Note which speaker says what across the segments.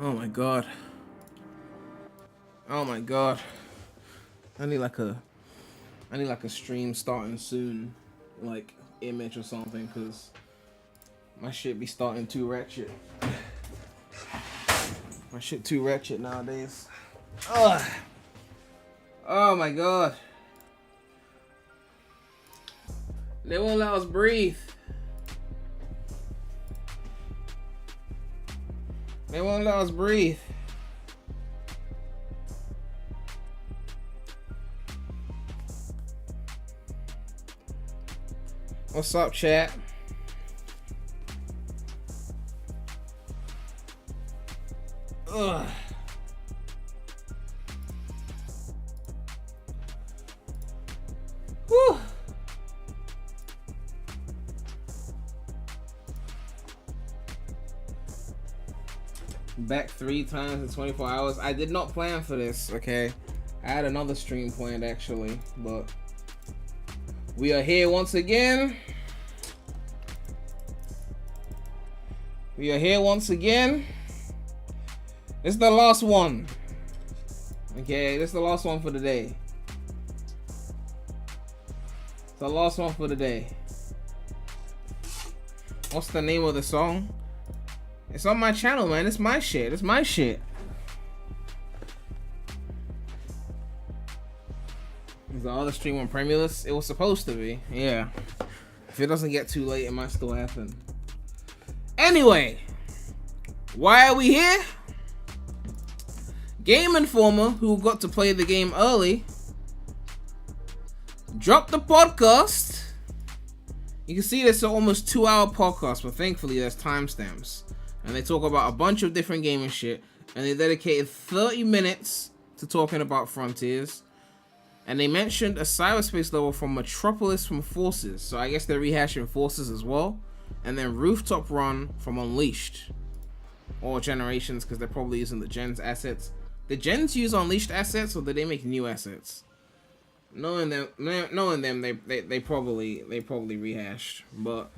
Speaker 1: Oh my god. Oh my god. I need like a stream starting soon, like image or something, cause my shit be starting too ratchet. My shit too ratchet nowadays. Ugh. Oh my god. They won't let us breathe. They won't let us breathe. What's up, chat? Ugh. Whew. Back 3 times in 24 hours. I did not plan for this, okay? I had another stream planned actually, but we are here once again. We are here once again. This is the last one. Okay, this is the last one for the day. It's the last one for the day. What's the name of the song? It's on my channel, man. It's my shit. It's my shit. Is the other stream on Premydaremy? It was supposed to be. Yeah. If it doesn't get too late, it might still happen. Anyway, why are we here? GameInformer, who got to play the game early, dropped the podcast. You can see this is an almost 2-hour podcast, but thankfully there's timestamps. And they talk about a bunch of different gaming shit. And they dedicated 30 minutes to talking about Frontiers. And they mentioned a cyberspace level from Metropolis from Forces. So I guess they're rehashing Forces as well. And then Rooftop Run from Unleashed. Or Generations, because they're probably using the Gens assets. Did Gens use Unleashed assets, or did they make new assets? Knowing them, they probably rehashed. But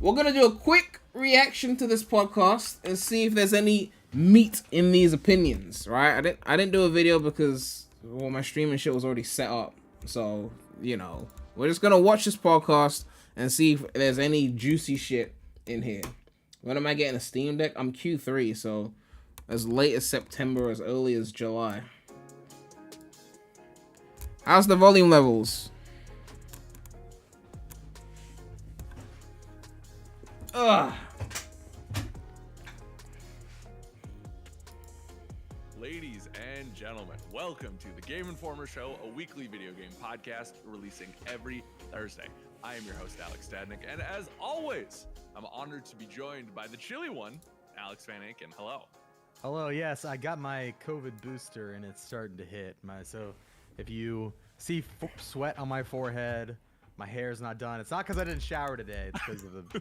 Speaker 1: we're gonna do a quick reaction to this podcast and see if there's any meat in these opinions, right? I didn't do a video because, well, my streaming shit was already set up. So, you know, we're just gonna watch this podcast and see if there's any juicy shit in here. When am I getting a Steam Deck? I'm Q3, so as late as September, as early as July. How's the volume levels? Ugh.
Speaker 2: Ladies and gentlemen, welcome to the GameInformer Show, a weekly video game podcast releasing every Thursday. I am your host, Alex Stadnick, and as always, I'm honored to be joined by the chilly one, Alex Van Aken. Hello.
Speaker 3: Hello, yes, I got my COVID booster and it's starting to hit. So if you see sweat on my forehead, my hair's not done. It's not because I didn't shower today. It's because of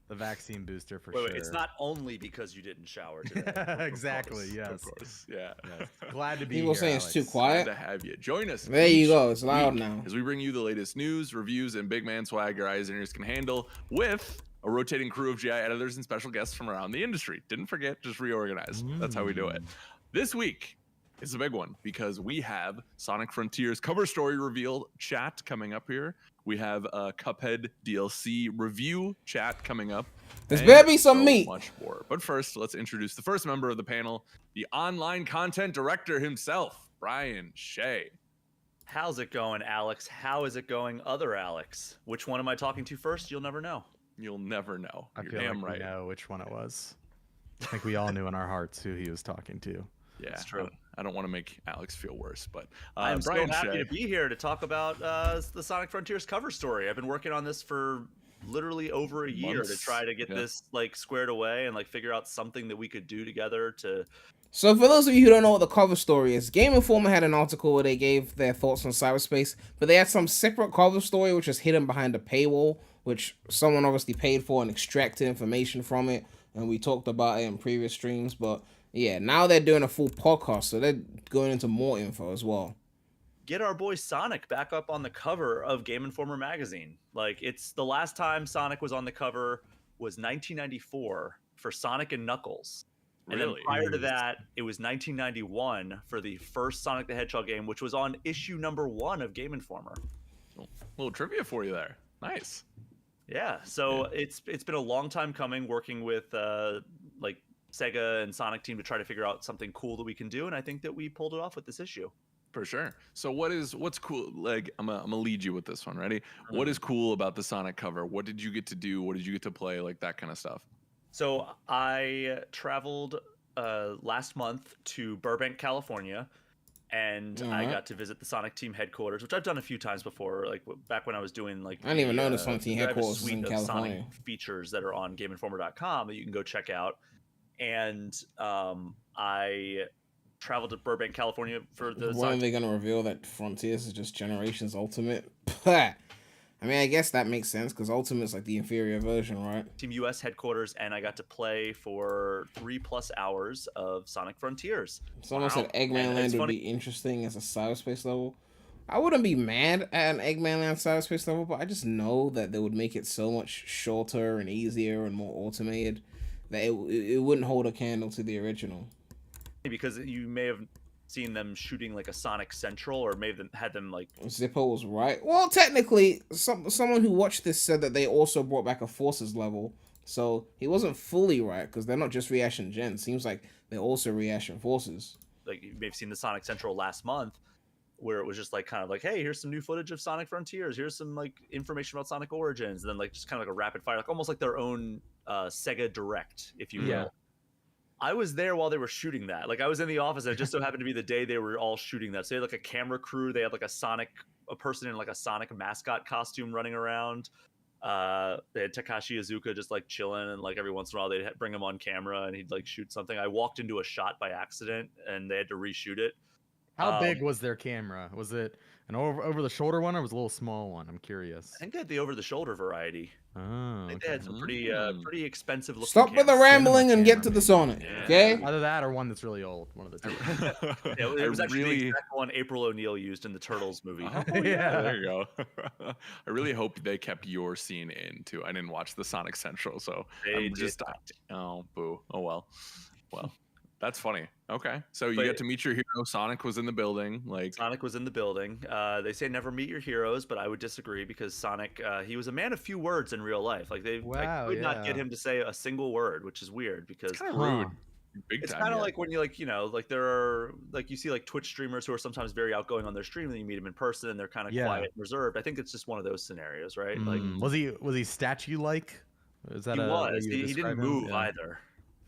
Speaker 3: the vaccine booster for sure.
Speaker 4: Wait, it's not only because you didn't shower today.
Speaker 3: Exactly, yes.
Speaker 2: Of course, yeah.
Speaker 3: Yes. Glad to be
Speaker 1: People
Speaker 3: here,
Speaker 1: saying
Speaker 3: Alex.
Speaker 1: it's too quiet.
Speaker 2: Glad to have you. Join us.
Speaker 1: There you go. It's loud
Speaker 2: week
Speaker 1: now.
Speaker 2: As we bring you the latest news, reviews, and big man swag your eyes and ears can handle with a rotating crew of GI editors and special guests from around the industry. Didn't forget, just reorganized. That's how we do it. This week is a big one because we have Sonic Frontiers cover story reveal chat coming up here. We have a Cuphead DLC review chat coming up.
Speaker 1: There's better be some
Speaker 2: so
Speaker 1: meat.
Speaker 2: Much more. But first, let's introduce the first member of the panel, the online content director himself, Brian Shea.
Speaker 4: How's it going, Alex? How is it going, other Alex? Which one am I talking to first? You'll never know.
Speaker 2: You'll never know.
Speaker 3: I
Speaker 2: You're
Speaker 3: feel
Speaker 2: damn
Speaker 3: like
Speaker 2: right.
Speaker 3: we know which one it was. I think we all knew in our hearts who he was talking to.
Speaker 2: Yeah,
Speaker 4: That's true.
Speaker 2: I don't want to make Alex feel worse, but
Speaker 4: I'm
Speaker 2: Brian
Speaker 4: so happy
Speaker 2: Shea.
Speaker 4: to be here to talk about the Sonic Frontiers cover story. I've been working on this for literally over a year
Speaker 2: Months.
Speaker 4: to try to get this like squared away and like figure out something that we could do together to.
Speaker 1: So for those of you who don't know what the cover story is, Game Informer had an article where they gave their thoughts on cyberspace, but they had some separate cover story which is hidden behind a paywall, which someone obviously paid for and extracted information from it, and we talked about it in previous streams. But yeah, now they're doing a full podcast, so they're going into more info as well.
Speaker 4: Get our boy Sonic back up on the cover of Game Informer magazine. Like, it's the last time Sonic was on the cover was 1994 for Sonic and Knuckles. And
Speaker 2: Really?
Speaker 4: then prior to that, it was 1991 for the first Sonic the Hedgehog game, which was on issue #1 of Game Informer.
Speaker 2: A little trivia for you there. Nice.
Speaker 4: Yeah, so it's been a long time coming, working with like Sega and Sonic team to try to figure out something cool that we can do, and I think that we pulled it off with this issue.
Speaker 2: For sure. So what's cool? Like I'm gonna lead you with this one. Ready? What is cool about the Sonic cover? What did you get to do? What did you get to play? Like that kind of stuff.
Speaker 4: So I traveled last month to Burbank, California, and I got to visit the Sonic team headquarters, which I've done a few times before. Like back when I was doing like
Speaker 1: I didn't even know the Sonic team
Speaker 4: I have a
Speaker 1: headquarters was
Speaker 4: suite
Speaker 1: in
Speaker 4: of
Speaker 1: California.
Speaker 4: Sonic features that are on GameInformer.com that you can go check out. And I traveled to Burbank, California for the.
Speaker 1: When are they gonna reveal that Frontiers is just Generations Ultimate? I mean, I guess that makes sense because Ultimate's like the inferior version, right?
Speaker 4: Team US headquarters, and I got to play for 3+ hours of Sonic Frontiers.
Speaker 1: Someone said Eggman
Speaker 4: And it's
Speaker 1: Land would
Speaker 4: funny-
Speaker 1: be interesting as a cyberspace level. I wouldn't be mad at an Eggman Land cyberspace level, but I just know that they would make it so much shorter and easier and more automated that it wouldn't hold a candle to the original.
Speaker 4: Because you may have seen them shooting like a Sonic Central, or may have had them like.
Speaker 1: Zippo was right. Well, technically, someone who watched this said that they also brought back a Forces level, so he wasn't fully right because they're not just reaction gen. Seems like they're also reaction Forces.
Speaker 4: Like you may have seen the Sonic Central last month, where it was just like kind of like, hey, here's some new footage of Sonic Frontiers. Here's some like information about Sonic Origins, and then like just kind of like a rapid fire, like almost like their own Sega Direct, if you will.
Speaker 3: Yeah.
Speaker 4: I was there while they were shooting that. Like I was in the office, and it just so happened to be the day they were all shooting that. So they had like a camera crew. They had like a person in like a Sonic mascot costume running around. They had Takashi Iizuka just like chilling, and like every once in a while they'd bring him on camera and he'd like shoot something. I walked into a shot by accident, and they had to reshoot it.
Speaker 3: How big was their camera? Was it an over the shoulder one, or was it a little small one? I'm curious.
Speaker 4: I think they had the over the shoulder variety.
Speaker 3: Oh,
Speaker 4: I think they
Speaker 3: okay.
Speaker 4: had some pretty expensive looking.
Speaker 1: Stop with the
Speaker 4: cameras.
Speaker 1: rambling and get to the
Speaker 3: camera,
Speaker 1: Sonic,
Speaker 4: Yeah.
Speaker 1: okay?
Speaker 3: Either that or one that's really old. One of the two.
Speaker 4: Yeah, it was actually the exact one April O'Neil used in the Turtles movie.
Speaker 2: Oh,
Speaker 3: Yeah.
Speaker 2: there you go. I really hope they kept your scene in too. I didn't watch the Sonic Central, so
Speaker 4: They
Speaker 2: I'm
Speaker 4: did
Speaker 2: just
Speaker 4: not.
Speaker 2: oh boo. Oh well. That's funny. Okay, so you
Speaker 4: But-
Speaker 2: get to meet your hero. Sonic was in the building. Like
Speaker 4: Sonic was in the building. They say never meet your heroes, but I would disagree because Sonic, he was a man of few words in real life. Like I
Speaker 3: Wow,
Speaker 4: could not get
Speaker 3: yeah.
Speaker 4: him to say a single word, which is weird because
Speaker 2: kind of rude.
Speaker 3: Huh.
Speaker 2: Big
Speaker 4: it's
Speaker 2: time.
Speaker 4: kind of
Speaker 2: yeah.
Speaker 4: like when you like there are like you see like Twitch streamers who are sometimes very outgoing on their stream, and then you meet them in person and they're kind of
Speaker 3: Yeah.
Speaker 4: quiet and reserved. I think it's just one of those scenarios, right? Like
Speaker 3: Was he statue like? Is that
Speaker 4: he
Speaker 3: a way
Speaker 4: was.
Speaker 3: you
Speaker 4: He didn't
Speaker 3: describe him?
Speaker 4: move
Speaker 3: Yeah.
Speaker 4: either.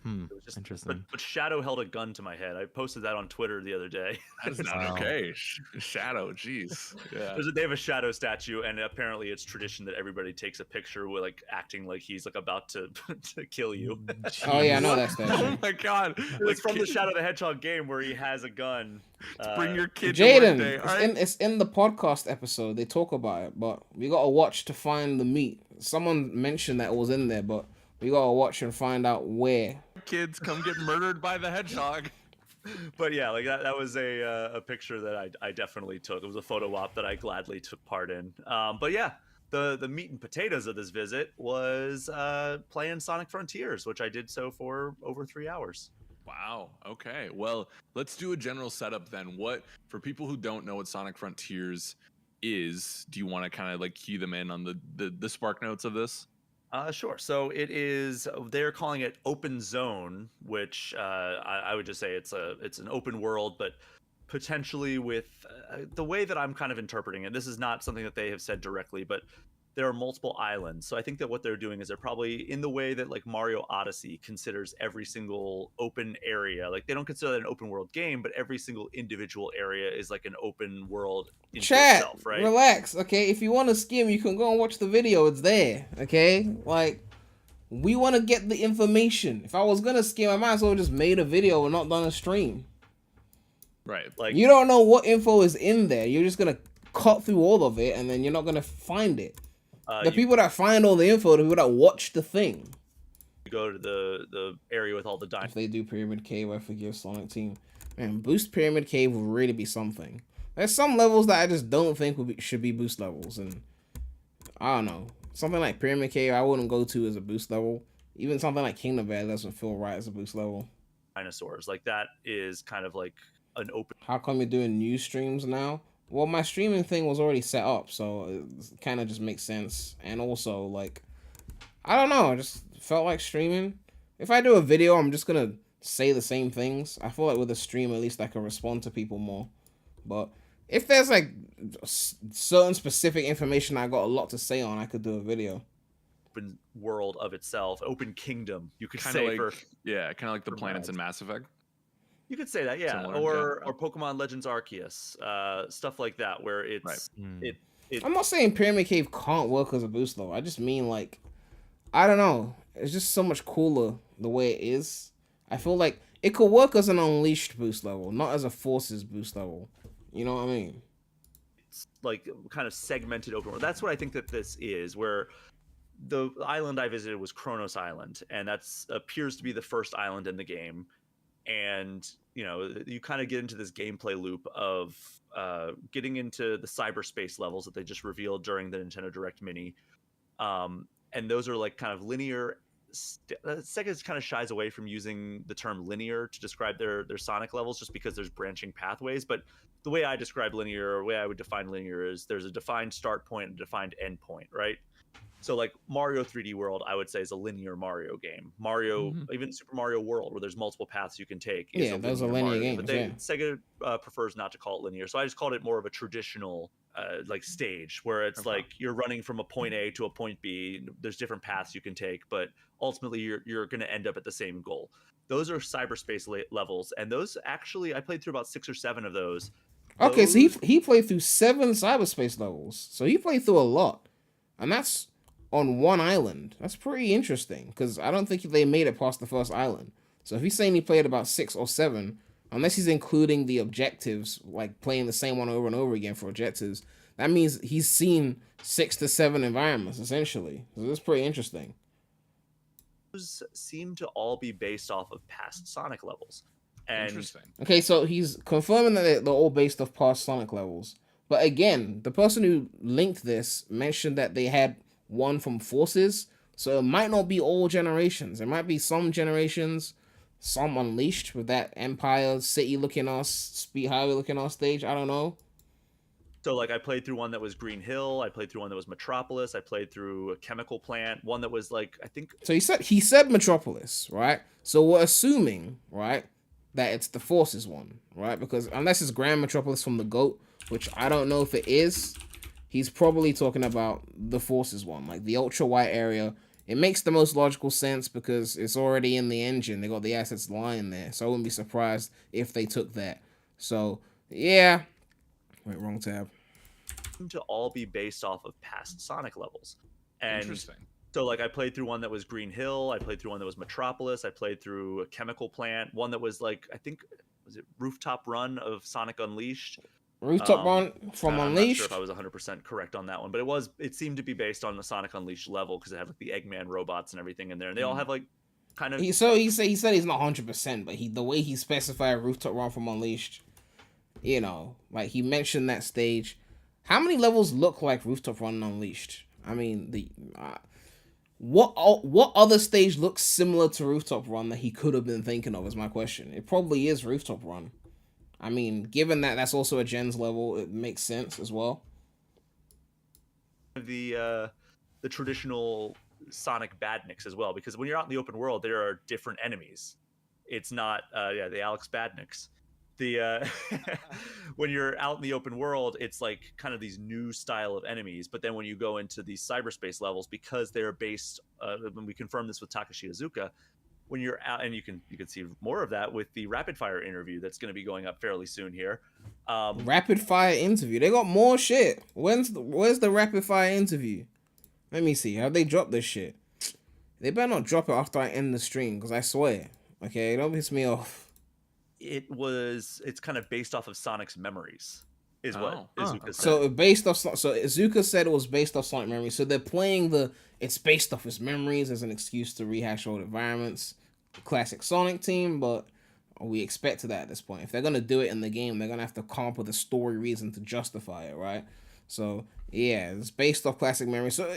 Speaker 3: Hmm.
Speaker 4: It was just,
Speaker 3: Interesting.
Speaker 4: But Shadow held a gun to my head. I posted that on Twitter the other day.
Speaker 2: That's not
Speaker 3: Wow.
Speaker 2: okay. Shadow, jeez. Yeah.
Speaker 4: They have a Shadow statue, and apparently it's tradition that everybody takes a picture with like acting like he's like about to to kill you.
Speaker 1: Oh yeah, I know
Speaker 3: Jeez.
Speaker 1: that
Speaker 2: Oh
Speaker 1: statue.
Speaker 2: my god.
Speaker 4: It's from the Shadow the Hedgehog game where he has a gun.
Speaker 2: Bring your kid to work
Speaker 1: Jaden,
Speaker 2: day. All right.
Speaker 1: it's in the podcast episode. They talk about it, but we gotta watch to find the meat. Someone mentioned that it was in there, but we gotta watch and find out where.
Speaker 2: Kids come get murdered by the hedgehog.
Speaker 4: But yeah, like that was a picture that I definitely took. It was a photo op that I gladly took part in. But yeah, the meat and potatoes of this visit was playing Sonic Frontiers, which I did so for over 3 hours.
Speaker 2: Wow. Okay. Well, let's do a general setup then. What for people who don't know what Sonic Frontiers is? Do you want to kind of like key them in on the spark notes of this?
Speaker 4: Sure. So it is. They're calling it open zone, which I would just say it's an open world, but potentially with the way that I'm kind of interpreting it. This is not something that they have said directly, but there are multiple islands. So I think that what they're doing is they're probably in the way that like Mario Odyssey considers every single open area. Like they don't consider that an open world game, but every single individual area is like an open world into
Speaker 1: Chat,
Speaker 4: itself, right?
Speaker 1: relax, okay? If you want to skim, you can go and watch the video. It's there, okay? Like, we want to get the information. If I was gonna skim, I might as well just made a video and not done a stream.
Speaker 2: Right.
Speaker 4: Like
Speaker 1: You don't know what info is in there. You're just gonna cut through all of it, and then you're not gonna find it. The
Speaker 4: you
Speaker 1: people that find all the info, the people that watch the thing.
Speaker 4: go to the area with all the
Speaker 1: If
Speaker 4: diamonds.
Speaker 1: they do Pyramid Cave, I forgive Sonic Team. Man, Boost Pyramid Cave will really be something. There's some levels that I just don't think should be boost levels, and I don't know. Something like Pyramid Cave, I wouldn't go to as a boost level. Even something like Kingdom Valley doesn't feel right as a boost level.
Speaker 4: dinosaurs. Like that is kind of like an open.
Speaker 1: How come you're doing new streams now? Well, my streaming thing was already set up, so it kind of just makes sense. And also, like, I don't know, I just felt like streaming. If I do a video, I'm just gonna say the same things. I feel like with a stream, at least I can respond to people more. But if there's like certain specific information I got a lot to say on, I could do a video.
Speaker 4: Open world of itself, open kingdom. You could
Speaker 2: Kind
Speaker 4: say
Speaker 2: of like,
Speaker 4: for
Speaker 2: yeah, kind of like the planets in Mass Effect.
Speaker 4: you could say that, yeah,
Speaker 2: Similar,
Speaker 4: or Pokemon Legends Arceus, stuff like that, where it's
Speaker 1: I'm not saying Pyramid Cave can't work as a boost level. I just mean like, I don't know. It's just so much cooler the way it is. I feel like it could work as an Unleashed boost level, not as a Forces boost level. You know what I mean?
Speaker 4: It's like kind of segmented open world. That's what I think that this is, where the island I visited was Kronos Island, and that's appears to be the first island in the game. And you know, you kind of get into this gameplay loop of getting into the cyberspace levels that they just revealed during the Nintendo Direct Mini, and those are like kind of linear. Sega kind of shies away from using the term linear to describe their Sonic levels, just because there's branching pathways. But the way I describe linear, or the way I would define linear, is there's a defined start point and a defined end point, right? So like Mario 3D World, I would say, is a linear Mario game. Mario, even Super Mario World, where there's multiple paths you can take, is
Speaker 1: those are linear games.
Speaker 4: But Sega prefers not to call it linear, so I just called it more of a traditional like stage, where it's like you're running from a point A to a point B. There's different paths you can take, but ultimately you're going to end up at the same goal. Those are cyberspace levels, and those actually I played through about 6 or 7 of those.
Speaker 1: Okay, so he played through 7 cyberspace levels, so he played through a lot, and that's on one island. That's pretty interesting, because I don't think they made it past the first island. So if he's saying he played about 6 or 7, unless he's including the objectives, like playing the same one over and over again for objectives, that means he's seen 6 to 7 environments, essentially. So that's pretty interesting.
Speaker 4: Those seem to all be based off of past Sonic levels. And
Speaker 2: Interesting.
Speaker 1: Okay, so he's confirming that they're all based off past Sonic levels. But again, the person who linked this mentioned that they had one from Forces, so it might not be all generations. It might be some generations, some Unleashed with that Empire City looking ass, Speed Highway looking ass stage. I don't know.
Speaker 4: So like I played through one that was Green Hill, I played through one that was Metropolis, I played through a chemical plant, one that was like I think.
Speaker 1: So he said Metropolis, right? So we're assuming, right, that it's the Forces one, right? Because unless it's Grand Metropolis from the GOAT, which I don't know if it is, he's probably talking about the Forces one, like the ultra wide area. It makes the most logical sense because it's already in the engine. They got the assets lying there, so I wouldn't be surprised if they took that. So yeah. Wait, wrong tab.
Speaker 4: To all be based off of past Sonic levels. And
Speaker 2: Interesting.
Speaker 4: so like I played through one that was Green Hill, I played through one that was Metropolis, I played through a chemical plant, one that was like I think was it Rooftop Run of Sonic Unleashed.
Speaker 1: Rooftop Run from Unleashed.
Speaker 4: I'm not sure if I was 100% correct on that one, but it seemed to be based on the Sonic Unleashed level because it had like the Eggman robots and everything in there, and they all have like kind of.
Speaker 1: He said he's not 100%, but the way he specified Rooftop Run from Unleashed, you know, like he mentioned that stage. How many levels look like Rooftop Run Unleashed? I mean, what other stage looks similar to Rooftop Run that he could have been thinking of is my question. It probably is Rooftop Run. I mean, given that that's also a gens level, it makes sense as well.
Speaker 4: The traditional Sonic badniks as well, because when you're out in the open world, there are different enemies. It's not the Alex Badniks. The when you're out in the open world, it's like kind of these new style of enemies. But then when you go into these cyberspace levels, because they're based, when we confirmed this with Takashi Iizuka, when you're out, and you can see more of that with the rapid fire interview that's going to be going up fairly soon here.
Speaker 1: Rapid fire interview. They got more shit. Where's the rapid fire interview? Let me see. Have they dropped this shit? They better not drop it after I end the stream, because I swear. Okay, don't piss me off.
Speaker 4: It's kind of based off of Sonic's memories, is what Iizuka said.
Speaker 1: So Iizuka said it was based off Sonic memories. So they're playing it's based off his memories as an excuse to rehash old environments. Classic Sonic team, but we expected that at this point. If they're gonna do it in the game, they're gonna have to come up with a story reason to justify it, right? So yeah, it's based off classic memories. So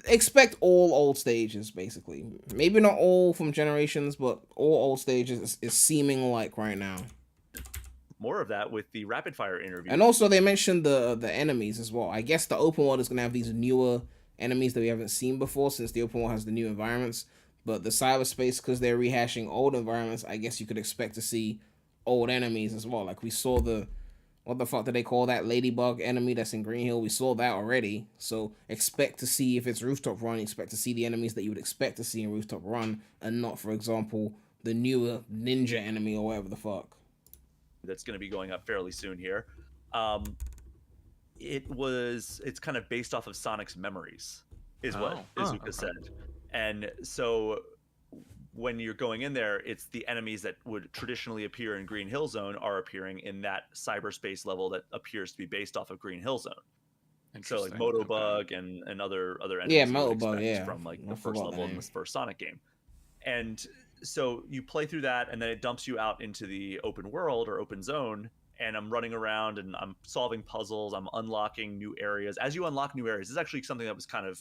Speaker 1: expect all old stages, basically. Maybe not all from Generations, but all old stages is seeming like right now.
Speaker 4: More of that with the rapid fire interview.
Speaker 1: And also, they mentioned the enemies as well. I guess the open world is going to have these newer enemies that we haven't seen before, since the open world has the new environments. But the cyberspace, because they're rehashing old environments, I guess you could expect to see old enemies as well. Like we saw the, what the fuck did they call that ladybug enemy that's in Green Hill? We saw that already. So expect to see, if it's Rooftop Run, expect to see the enemies that you would expect to see in Rooftop Run, and not, for example, the newer ninja enemy or whatever the fuck.
Speaker 4: That's going to be going up fairly soon here. It's kind of based off of Sonic's memories, is what Izuka said. And so when you're going in there, it's the enemies that would traditionally appear in Green Hill Zone are appearing in that cyberspace level that appears to be based off of Green Hill Zone. So like Motobug and other enemies.
Speaker 1: Yeah, Motobug,
Speaker 4: from like the first level in this first Sonic game. And so you play through that, and then it dumps you out into the open world or open zone, and I'm running around and I'm solving puzzles. I'm unlocking new areas. As you unlock new areas, this is actually something that was kind of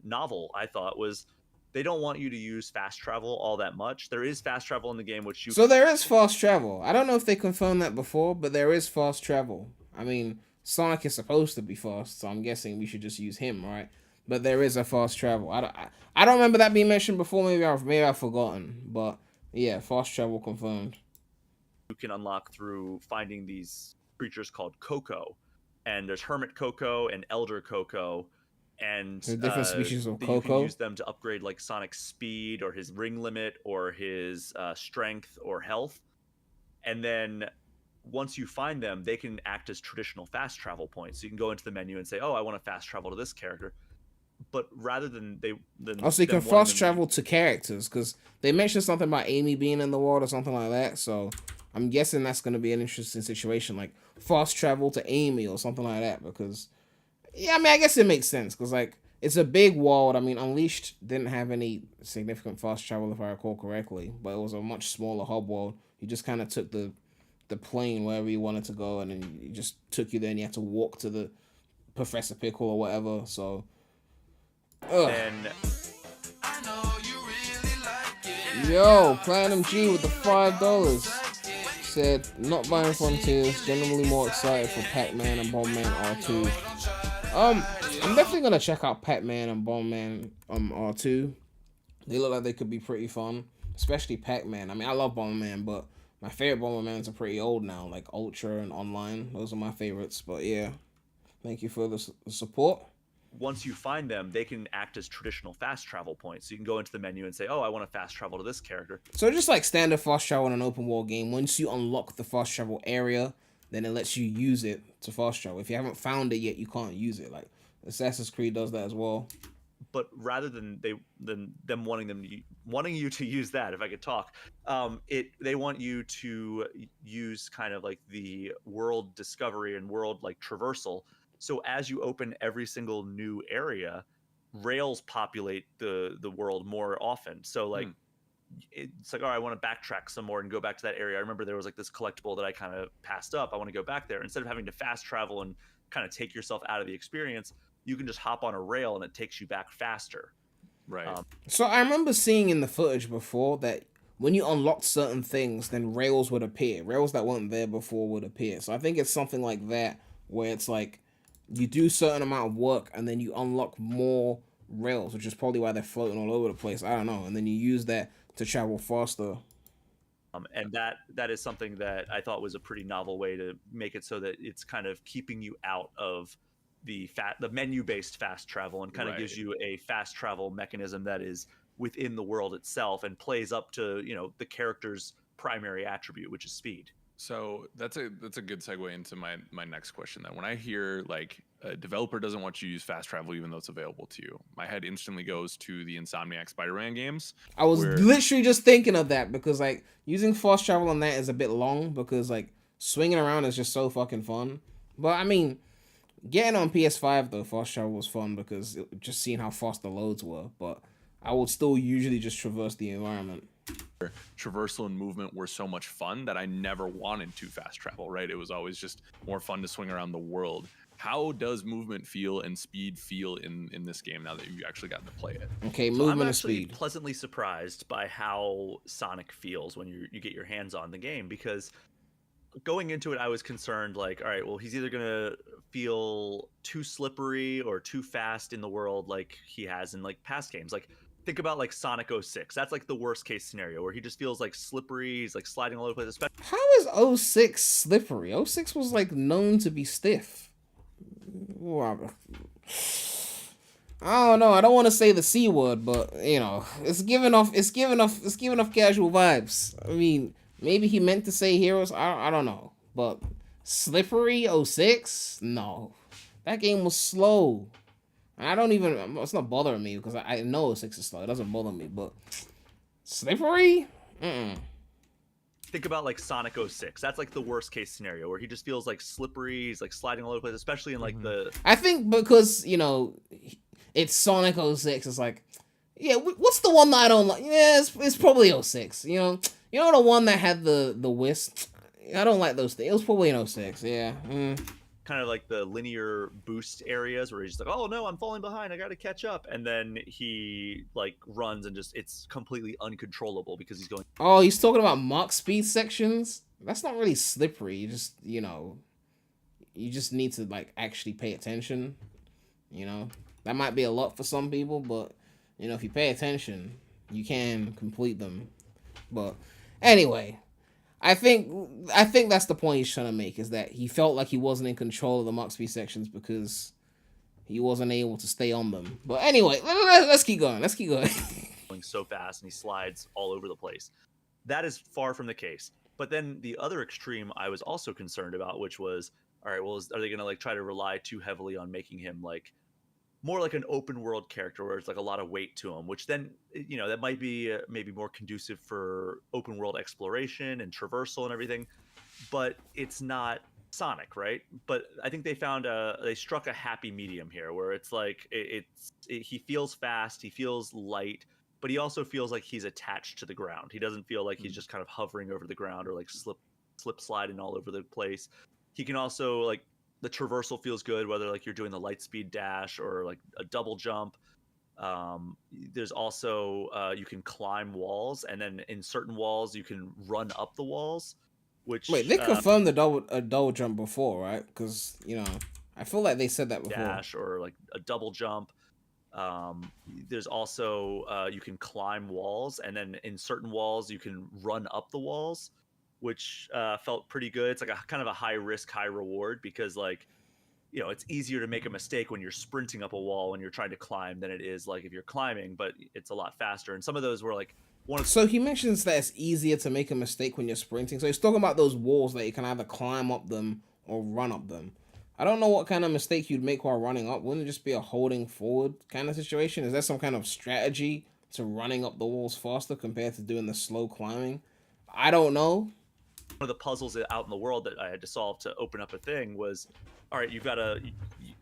Speaker 4: novel, I thought, was they don't want you to use fast travel all that much. There is fast travel in the game, which you...
Speaker 1: So there is fast travel. I don't know if they confirmed that before, but there is fast travel. I mean, Sonic is supposed to be fast, so I'm guessing we should just use him, right? But there is a fast travel. I don't remember that being mentioned before. Maybe I've forgotten. But yeah, fast travel confirmed.
Speaker 4: You can unlock through finding these creatures called Coco, and there's Hermit Coco and Elder Coco, and
Speaker 1: there's different species of Coco.
Speaker 4: You can use them to upgrade like Sonic's speed or his ring limit or his strength or health, and then once you find them, they can act as traditional fast travel points. So you can go into the menu and say, "Oh, I want to fast travel to this character." But rather than
Speaker 1: also you can fast travel to characters, because they mentioned something about Amy being in the world or something like that. So I'm guessing that's going to be an interesting situation, like fast travel to Amy or something like that. Because yeah, I mean, I guess it makes sense, because like it's a big world. I mean, Unleashed didn't have any significant fast travel if I recall correctly, but it was a much smaller hub world. You just kind of took the plane wherever you wanted to go, and then it just took you there, and you had to walk to the Professor Pickle or whatever. So.
Speaker 4: Then
Speaker 1: Yo, Platinum G with the $5 said, not buying Frontiers, generally more excited for Pac-Man and Bomberman R2. I'm definitely gonna check out Pac-Man and Bomberman R2. They look like they could be pretty fun, especially Pac-Man. I mean, I love Bomberman, but my favorite Bombermans are pretty old now, like Ultra and Online. Those are my favorites. But yeah, thank you for the support.
Speaker 4: Once you find them, they can act as traditional fast travel points. So you can go into the menu and say, "Oh, I want to fast travel to this character."
Speaker 1: So just like standard fast travel in an open world game, once you unlock the fast travel area, then it lets you use it to fast travel. If you haven't found it yet, you can't use it. Like Assassin's Creed does that as well.
Speaker 4: But rather than them wanting you to use that, if I could talk, they want you to use kind of like the world discovery and world like traversal. So as you open every single new area, rails populate the world more often. So like it's like, all right, I want to backtrack some more and go back to that area. I remember there was like this collectible that I kind of passed up. I want to go back there. Instead of having to fast travel and kind of take yourself out of the experience, you can just hop on a rail and it takes you back faster.
Speaker 2: Right.
Speaker 1: So I remember seeing in the footage before that when you unlocked certain things, then rails would appear. Rails that weren't there before would appear. So I think it's something like that, where it's like you do a certain amount of work and then you unlock more rails, which is probably why they're floating all over the place. I don't know. And then you use that to travel faster.
Speaker 4: And that is something that I thought was a pretty novel way to make it so that it's kind of keeping you out of the menu-based fast travel and kind of gives you a fast travel mechanism that is within the world itself and plays up to, you know, the character's primary attribute, which is speed.
Speaker 2: So that's a good segue into my next question then. When I hear like a developer doesn't want you to use fast travel even though it's available to you, my head instantly goes to the Insomniac Spider-Man games.
Speaker 1: I was literally just thinking of that, because like using fast travel on that is a bit long, because like swinging around is just so fucking fun. But I mean, getting on PS5 though, fast travel was fun because just seeing how fast the loads were. But I would still usually just traverse the environment.
Speaker 2: traversal and movement were so much fun that I never wanted to fast travel, right? It was always just more fun to swing around the world. How does movement feel and speed feel in this game now that you've actually gotten to play it?
Speaker 1: Okay,
Speaker 4: So
Speaker 1: movement
Speaker 4: I'm
Speaker 1: and
Speaker 4: actually
Speaker 1: speed.
Speaker 4: pleasantly surprised by how Sonic feels when you get your hands on the game, because going into it, I was concerned, like, all right, well, he's either gonna feel too slippery or too fast in the world, like he has in like past games. Like, think about like Sonic 06. That's like the worst case scenario where he just feels like slippery. He's like sliding all over the place. Especially
Speaker 1: How is '06 slippery? '06 was like known to be stiff. Ooh, I don't know. I don't want to say the C word, but you know, it's giving off casual vibes. I mean, maybe he meant to say heroes. I don't know. But slippery '06? No. That game was slow. I don't even, it's not bothering me because I know '06 is slow. It doesn't bother me, but slippery?
Speaker 4: think about like Sonic 06. That's like the worst case scenario where he just feels like slippery. He's like sliding all over the place, especially in like the.
Speaker 1: I think because, you know, it's Sonic '06. It's like, yeah, what's the one that I don't like? Yeah, it's probably '06. You know the one that had the wisp. I don't like those things. It was probably in '06. Yeah.
Speaker 4: Kind of like the linear boost areas where he's just like, oh no, I'm falling behind, I gotta catch up, and then he like runs and just it's completely uncontrollable because he's going.
Speaker 1: Oh, he's talking about Mach speed sections. That's not really slippery. You just you just need to like actually pay attention. You know, that might be a lot for some people, but you know, if you pay attention, you can complete them. But anyway, I think that's the point he's trying to make, is that he felt like he wasn't in control of the Mach speed sections because he wasn't able to stay on them. But anyway, let's keep going.
Speaker 4: Going so fast and he slides all over the place. That is far from the case. But then the other extreme I was also concerned about, which was, all right, well, are they going to like try to rely too heavily on making him like more like an open world character where it's like a lot of weight to him, which then, you know, that might be maybe more conducive for open world exploration and traversal and everything, but it's not Sonic, right? But I think they struck a happy medium here where it's like he feels fast, he feels light, but he also feels like he's attached to the ground. He doesn't feel like he's just kind of hovering over the ground or like slip sliding all over the place. He can also like, the traversal feels good, whether like you're doing the light speed dash or like a double jump. There's also you can climb walls, and then in certain walls you can run up the walls. Which
Speaker 1: Wait, they confirmed the double jump before, right? Because you know, I feel like they said that before.
Speaker 4: Dash or like a double jump. There's also you can climb walls, and then in certain walls you can run up the walls, which felt pretty good. It's like a kind of a high risk, high reward, because like, you know, it's easier to make a mistake when you're sprinting up a wall when you're trying to climb than it is like if you're climbing, but it's a lot faster. And some of those were like
Speaker 1: So he mentions that it's easier to make a mistake when you're sprinting. So he's talking about those walls that you can either climb up them or run up them. I don't know what kind of mistake you'd make while running up. Wouldn't it just be a holding forward kind of situation? Is there some kind of strategy to running up the walls faster compared to doing the slow climbing? I don't know.
Speaker 4: One of the puzzles out in the world that I had to solve to open up a thing was, all right, you've got to,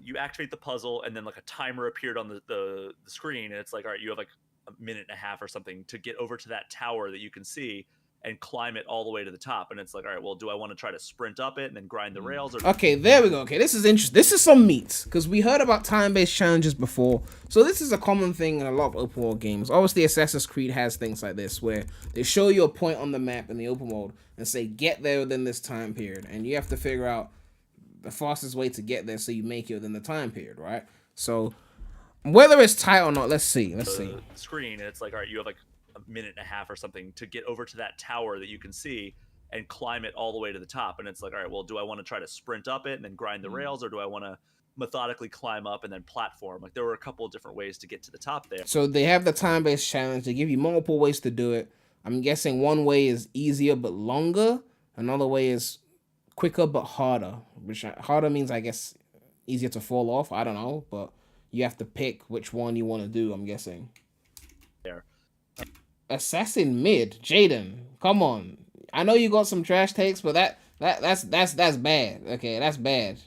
Speaker 4: you activate the puzzle, and then like a timer appeared on the screen, and it's like, all right, you have like a minute and a half or something to get over to that tower that you can see and climb it all the way to the top. And it's like, all right, well, do I want to try to sprint up it and then grind the rails? Or
Speaker 1: okay, there we go. Okay, this is interesting. This is some meat, because we heard about time-based challenges before. So this is a common thing in a lot of open world games. Obviously, Assassin's Creed has things like this, where they show you a point on the map in the open world and say, get there within this time period. And you have to figure out the fastest way to get there so you make it within the time period, right? So whether it's tight or not, let's see.
Speaker 4: The screen, and it's like, all right, you have like a minute and a half or something to get over to that tower that you can see and climb it all the way to the top. And it's like, all right, well, do I want to try to sprint up it and then grind the rails, or do I want to methodically climb up and then platform? Like, there were a couple of different ways to get to the top there.
Speaker 1: So they have the time-based challenge. They give you multiple ways to do it. I'm guessing one way is easier but longer. Another way is quicker but harder. Which harder means, I guess, easier to fall off. I don't know, but you have to pick which one you want to do, I'm guessing.
Speaker 4: There.
Speaker 1: Assassin mid, Jaden, come on. I know you got some trash takes, but that's bad. Okay, that's bad.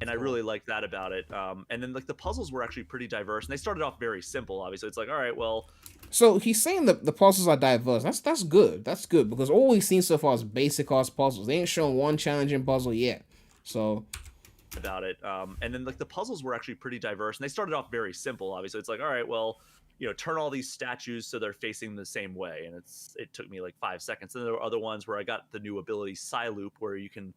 Speaker 4: And I really liked that about it. And then like the puzzles were actually pretty diverse, and they started off very simple. Obviously, it's like, all right, well,
Speaker 1: So he's saying that the puzzles are diverse. That's good. That's good because all we've seen so far is basic ass puzzles. They ain't shown one challenging puzzle yet. So
Speaker 4: about it. And then like the puzzles were actually pretty diverse, and they started off very simple. Obviously, it's like, all right, well, turn all these statues so they're facing the same way, and it took me like 5 seconds. And there were other ones where I got the new ability Psyloop, where you can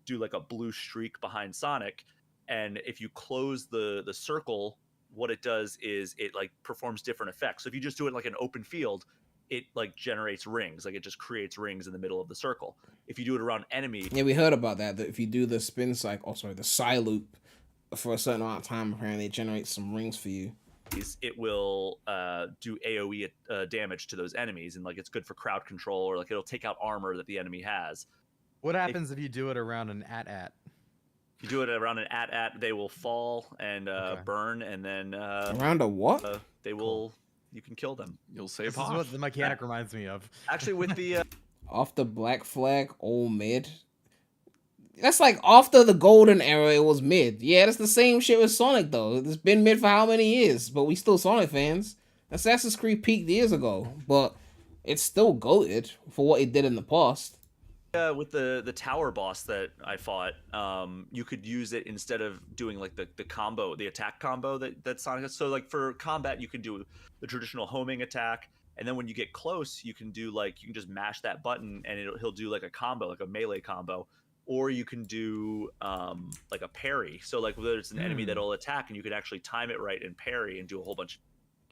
Speaker 4: do like a blue streak behind Sonic, and if you close the circle, what it does is it like performs different effects. So if you just do it like an open field, it like generates rings, like it just creates rings in the middle of the circle. If you do it around enemies,
Speaker 1: yeah, we heard about that. That if you do the spin cycle, the side loop for a certain amount of time, apparently it generates some rings for you.
Speaker 4: it will do AoE damage to those enemies, and like it's good for crowd control, or like it'll take out armor that the enemy has.
Speaker 3: What happens if you do it around an AT-AT?
Speaker 4: If you do it around an AT-AT, they will fall and burn, and then
Speaker 1: Around a what?
Speaker 4: they will. You can kill them.
Speaker 2: You'll save
Speaker 3: This is what the mechanic reminds me of.
Speaker 4: Actually, with the
Speaker 1: Off the Black Flag, old mid. That's like after the golden era, it was mid. Yeah, that's the same shit with Sonic though. It's been mid for how many years? But we still Sonic fans. Assassin's Creed peaked years ago, but it's still goated for what it did in the past.
Speaker 4: with the tower boss that I fought, you could use it instead of doing like the combo, the attack combo that Sonic has. So like for combat, you can do the traditional homing attack, and then when you get close, you can do like you can just mash that button, and he'll do like a combo, like a melee combo, or you can do like a parry. So like whether it's an enemy that'll attack, and you can actually time it right and parry and do a whole bunch.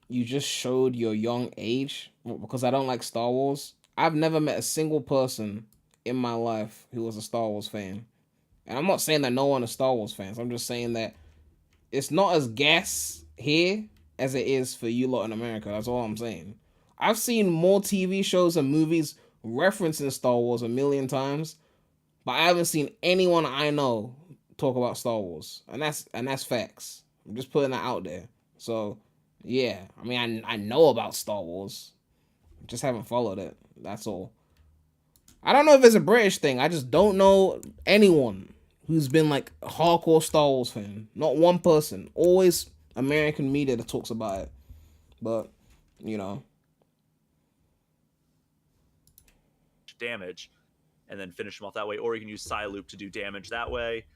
Speaker 1: You just showed your young age because I don't like Star Wars. I've never met a single person in my life who was a Star Wars fan. And I'm not saying that no one is Star Wars fans. I'm just saying that it's not as gas here as it is for you lot in America. That's all I'm saying. I've seen more TV shows and movies referencing Star Wars a million times, but I haven't seen anyone I know talk about Star Wars. And that's facts. I'm just putting that out there. So yeah, I mean, I know about Star Wars. Just haven't followed it. That's all. I don't know if it's a British thing. I just don't know anyone who's been like a hardcore Star Wars fan. Not one person. Always American media that talks about it. But,
Speaker 4: damage and then finish them off that way, or you can use Psyloop to do damage that way.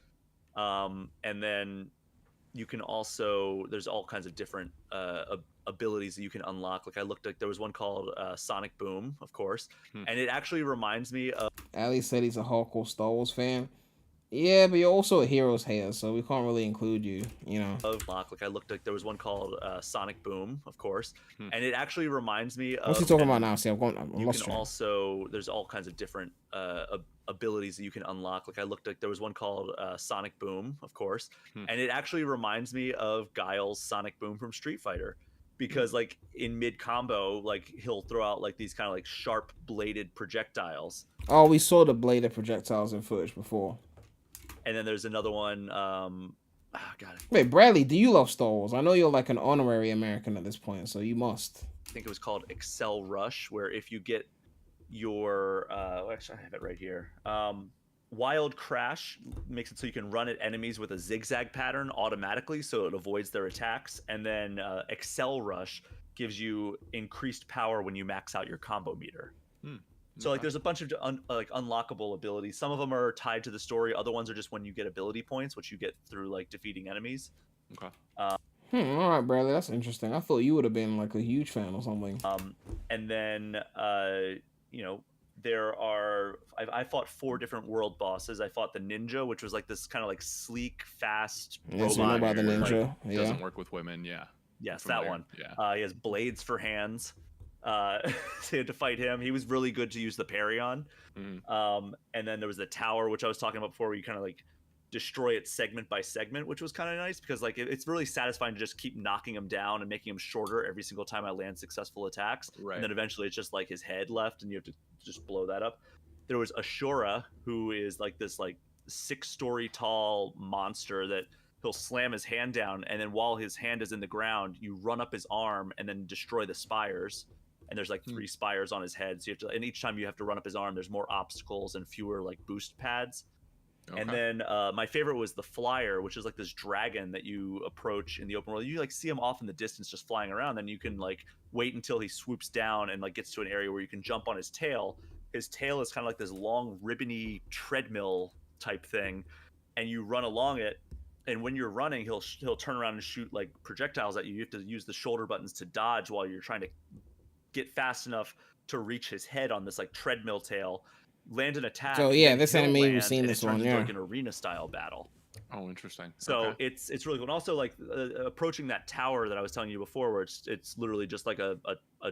Speaker 4: And then you can also, there's all kinds of different abilities that you can unlock. Like I looked at, there was one called Sonic Boom, of course, and it actually reminds me of.
Speaker 1: Ali said he's a hardcore Star Wars fan. Yeah, but you're also a Heroes hater, so we can't really include you,
Speaker 4: Like I looked at, there was one called Sonic Boom, of course, and it actually reminds me of.
Speaker 1: What's he talking about now? See, I'm lost track.
Speaker 4: Also, there's all kinds of different abilities that you can unlock. Like I looked at, there was one called Sonic Boom, of course, and it actually reminds me of Guile's Sonic Boom from Street Fighter, because like in mid combo, like he'll throw out like these kind of like sharp bladed projectiles.
Speaker 1: Oh, we saw the bladed projectiles in footage before.
Speaker 4: And then there's another one.
Speaker 1: Wait, Bradley, do you love Star Wars? I know you're like an honorary American at this point, so you must.
Speaker 4: I think it was called Excel Rush, where if you get your actually I have it right here. Wild Crash makes it so you can run at enemies with a zigzag pattern automatically, so it avoids their attacks. And then Excel Rush gives you increased power when you max out your combo meter. So like there's a bunch of unlockable abilities. Some of them are tied to the story. Other ones are just when you get ability points, which you get through like defeating enemies.
Speaker 2: Okay.
Speaker 1: All right, Bradley, that's interesting. I thought you would have been like a huge fan or something.
Speaker 4: And then there are I fought 4 different world bosses. I fought the ninja, which was like this kind of like sleek, fast.
Speaker 1: Yes, you know about the ninja.
Speaker 2: Like, doesn't work with women. Yeah.
Speaker 4: Yes, that one.
Speaker 2: Yeah.
Speaker 4: He has blades for hands. So you had to fight him. He was really good to use the parry on. And then there was the tower, which I was talking about before, where you kind of like destroy it segment by segment, which was kind of nice because like it's really satisfying to just keep knocking him down and making him shorter every single time I land successful attacks.
Speaker 2: Right.
Speaker 4: And then eventually it's just like his head left, and you have to just blow that up. There was Ashura, who is like this like 6-story tall monster that he'll slam his hand down, and then while his hand is in the ground, you run up his arm and then destroy the spires. And there's like 3 spires on his head, so you have to. And each time you have to run up his arm, there's more obstacles and fewer like boost pads.
Speaker 2: Okay.
Speaker 4: And then my favorite was the Flyer, which is like this dragon that you approach in the open world. You like see him off in the distance just flying around. Then you can like wait until he swoops down and like gets to an area where you can jump on his tail. His tail is kind of like this long ribbony treadmill type thing, and you run along it. And when you're running, he'll turn around and shoot like projectiles at you. You have to use the shoulder buttons to dodge while you're trying to get fast enough to reach his head on this like treadmill tail, land an attack.
Speaker 1: So yeah, this enemy we've seen this one, yeah.
Speaker 4: Like an arena style battle.
Speaker 2: Oh, interesting.
Speaker 4: So
Speaker 2: Okay.
Speaker 4: it's really cool. And also like approaching that tower that I was telling you before, where it's literally just like a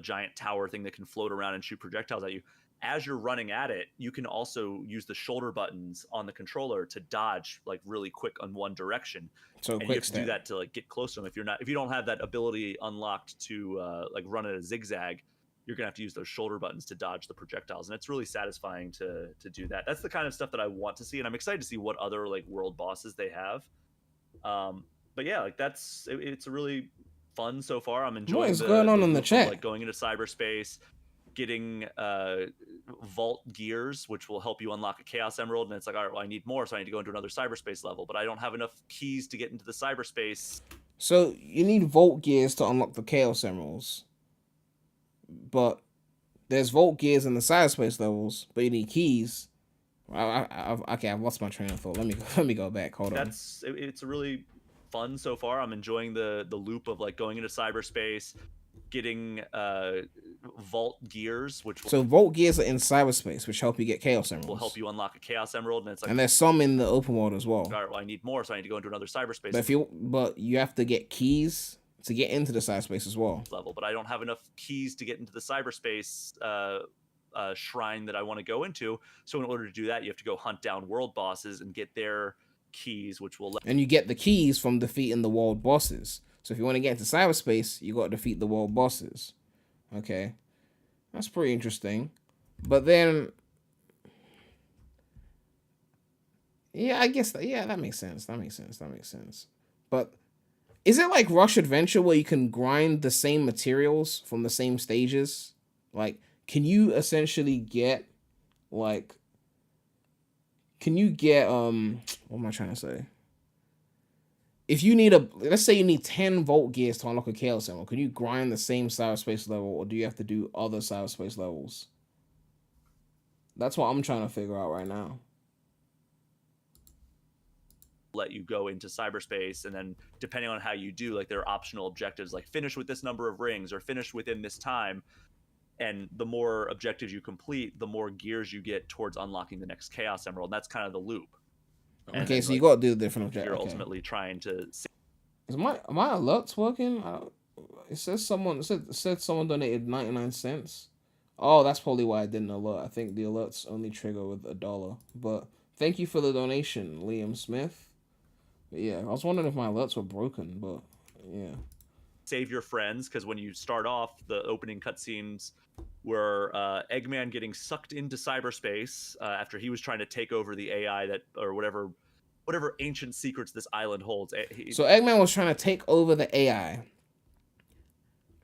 Speaker 4: giant tower thing that can float around and shoot projectiles at you. As you're running at it, you can also use the shoulder buttons on the controller to dodge like really quick on one direction.
Speaker 1: So
Speaker 4: and you
Speaker 1: quick
Speaker 4: have to do
Speaker 1: step.
Speaker 4: that to like get close to them. If you don't have that ability unlocked to like run at a zigzag, you're gonna have to use those shoulder buttons to dodge the projectiles, and it's really satisfying to do that. That's the kind of stuff that I want to see, and I'm excited to see what other like world bosses they have. But yeah, like it's a really fun so far. I'm enjoying.
Speaker 1: What is going on in the
Speaker 4: loop of,
Speaker 1: chat?
Speaker 4: like going into cyberspace, getting vault gears, which will help you unlock a Chaos Emerald, and it's like, all right, well, I need more, so I need to go into another cyberspace level, but I don't have enough keys to get into the cyberspace.
Speaker 1: So you need vault gears to unlock the Chaos Emeralds, but there's vault gears in the cyberspace levels, but you need keys. Okay, I've lost my train of thought. Let me go back. Hold on.
Speaker 4: It's really fun so far. I'm enjoying the loop of like going into cyberspace, getting vault gears, which
Speaker 1: So vault gears are in cyberspace, which help you get Chaos Emeralds.
Speaker 4: will help you unlock a Chaos Emerald, and it's like,
Speaker 1: And there's some in the open world as well.
Speaker 4: all right, well, I need more, so I need to go into another cyberspace
Speaker 1: But you have to get keys to get into the cyberspace as well.
Speaker 4: level, but I don't have enough keys to get into the cyberspace shrine that I want to go into. So in order to do that, you have to go hunt down world bosses and get their keys, which will
Speaker 1: And you get the keys from defeating the world bosses. So if you want to get into cyberspace, you got to defeat the world bosses. Okay, that's pretty interesting. But then, yeah, I guess that makes sense. That makes sense. But is it like Rush Adventure where you can grind the same materials from the same stages? Like, can you essentially get what am I trying to say? If you need let's say you need 10 vault gears to unlock a Chaos Emerald, can you grind the same cyberspace level, or do you have to do other cyberspace levels? That's what I'm trying to figure out right now.
Speaker 4: let you go into cyberspace, and then depending on how you do, like there are optional objectives like finish with this number of rings or finish within this time, and the more objectives you complete, the more gears you get towards unlocking the next Chaos Emerald. And that's kind of the loop.
Speaker 1: Okay, so you got to do the different objectives.
Speaker 4: You're ultimately trying to
Speaker 1: Is my alerts working? It said someone donated 99 cents. Oh, that's probably why I didn't alert. I think the alerts only trigger with $1. But thank you for the donation, Liam Smith. But yeah, I was wondering if my alerts were broken, but yeah.
Speaker 4: save your friends, because when you start off, the opening cutscenes were Eggman getting sucked into cyberspace after he was trying to take over the AI that, or whatever ancient secrets this island holds.
Speaker 1: So Eggman was trying to take over the AI.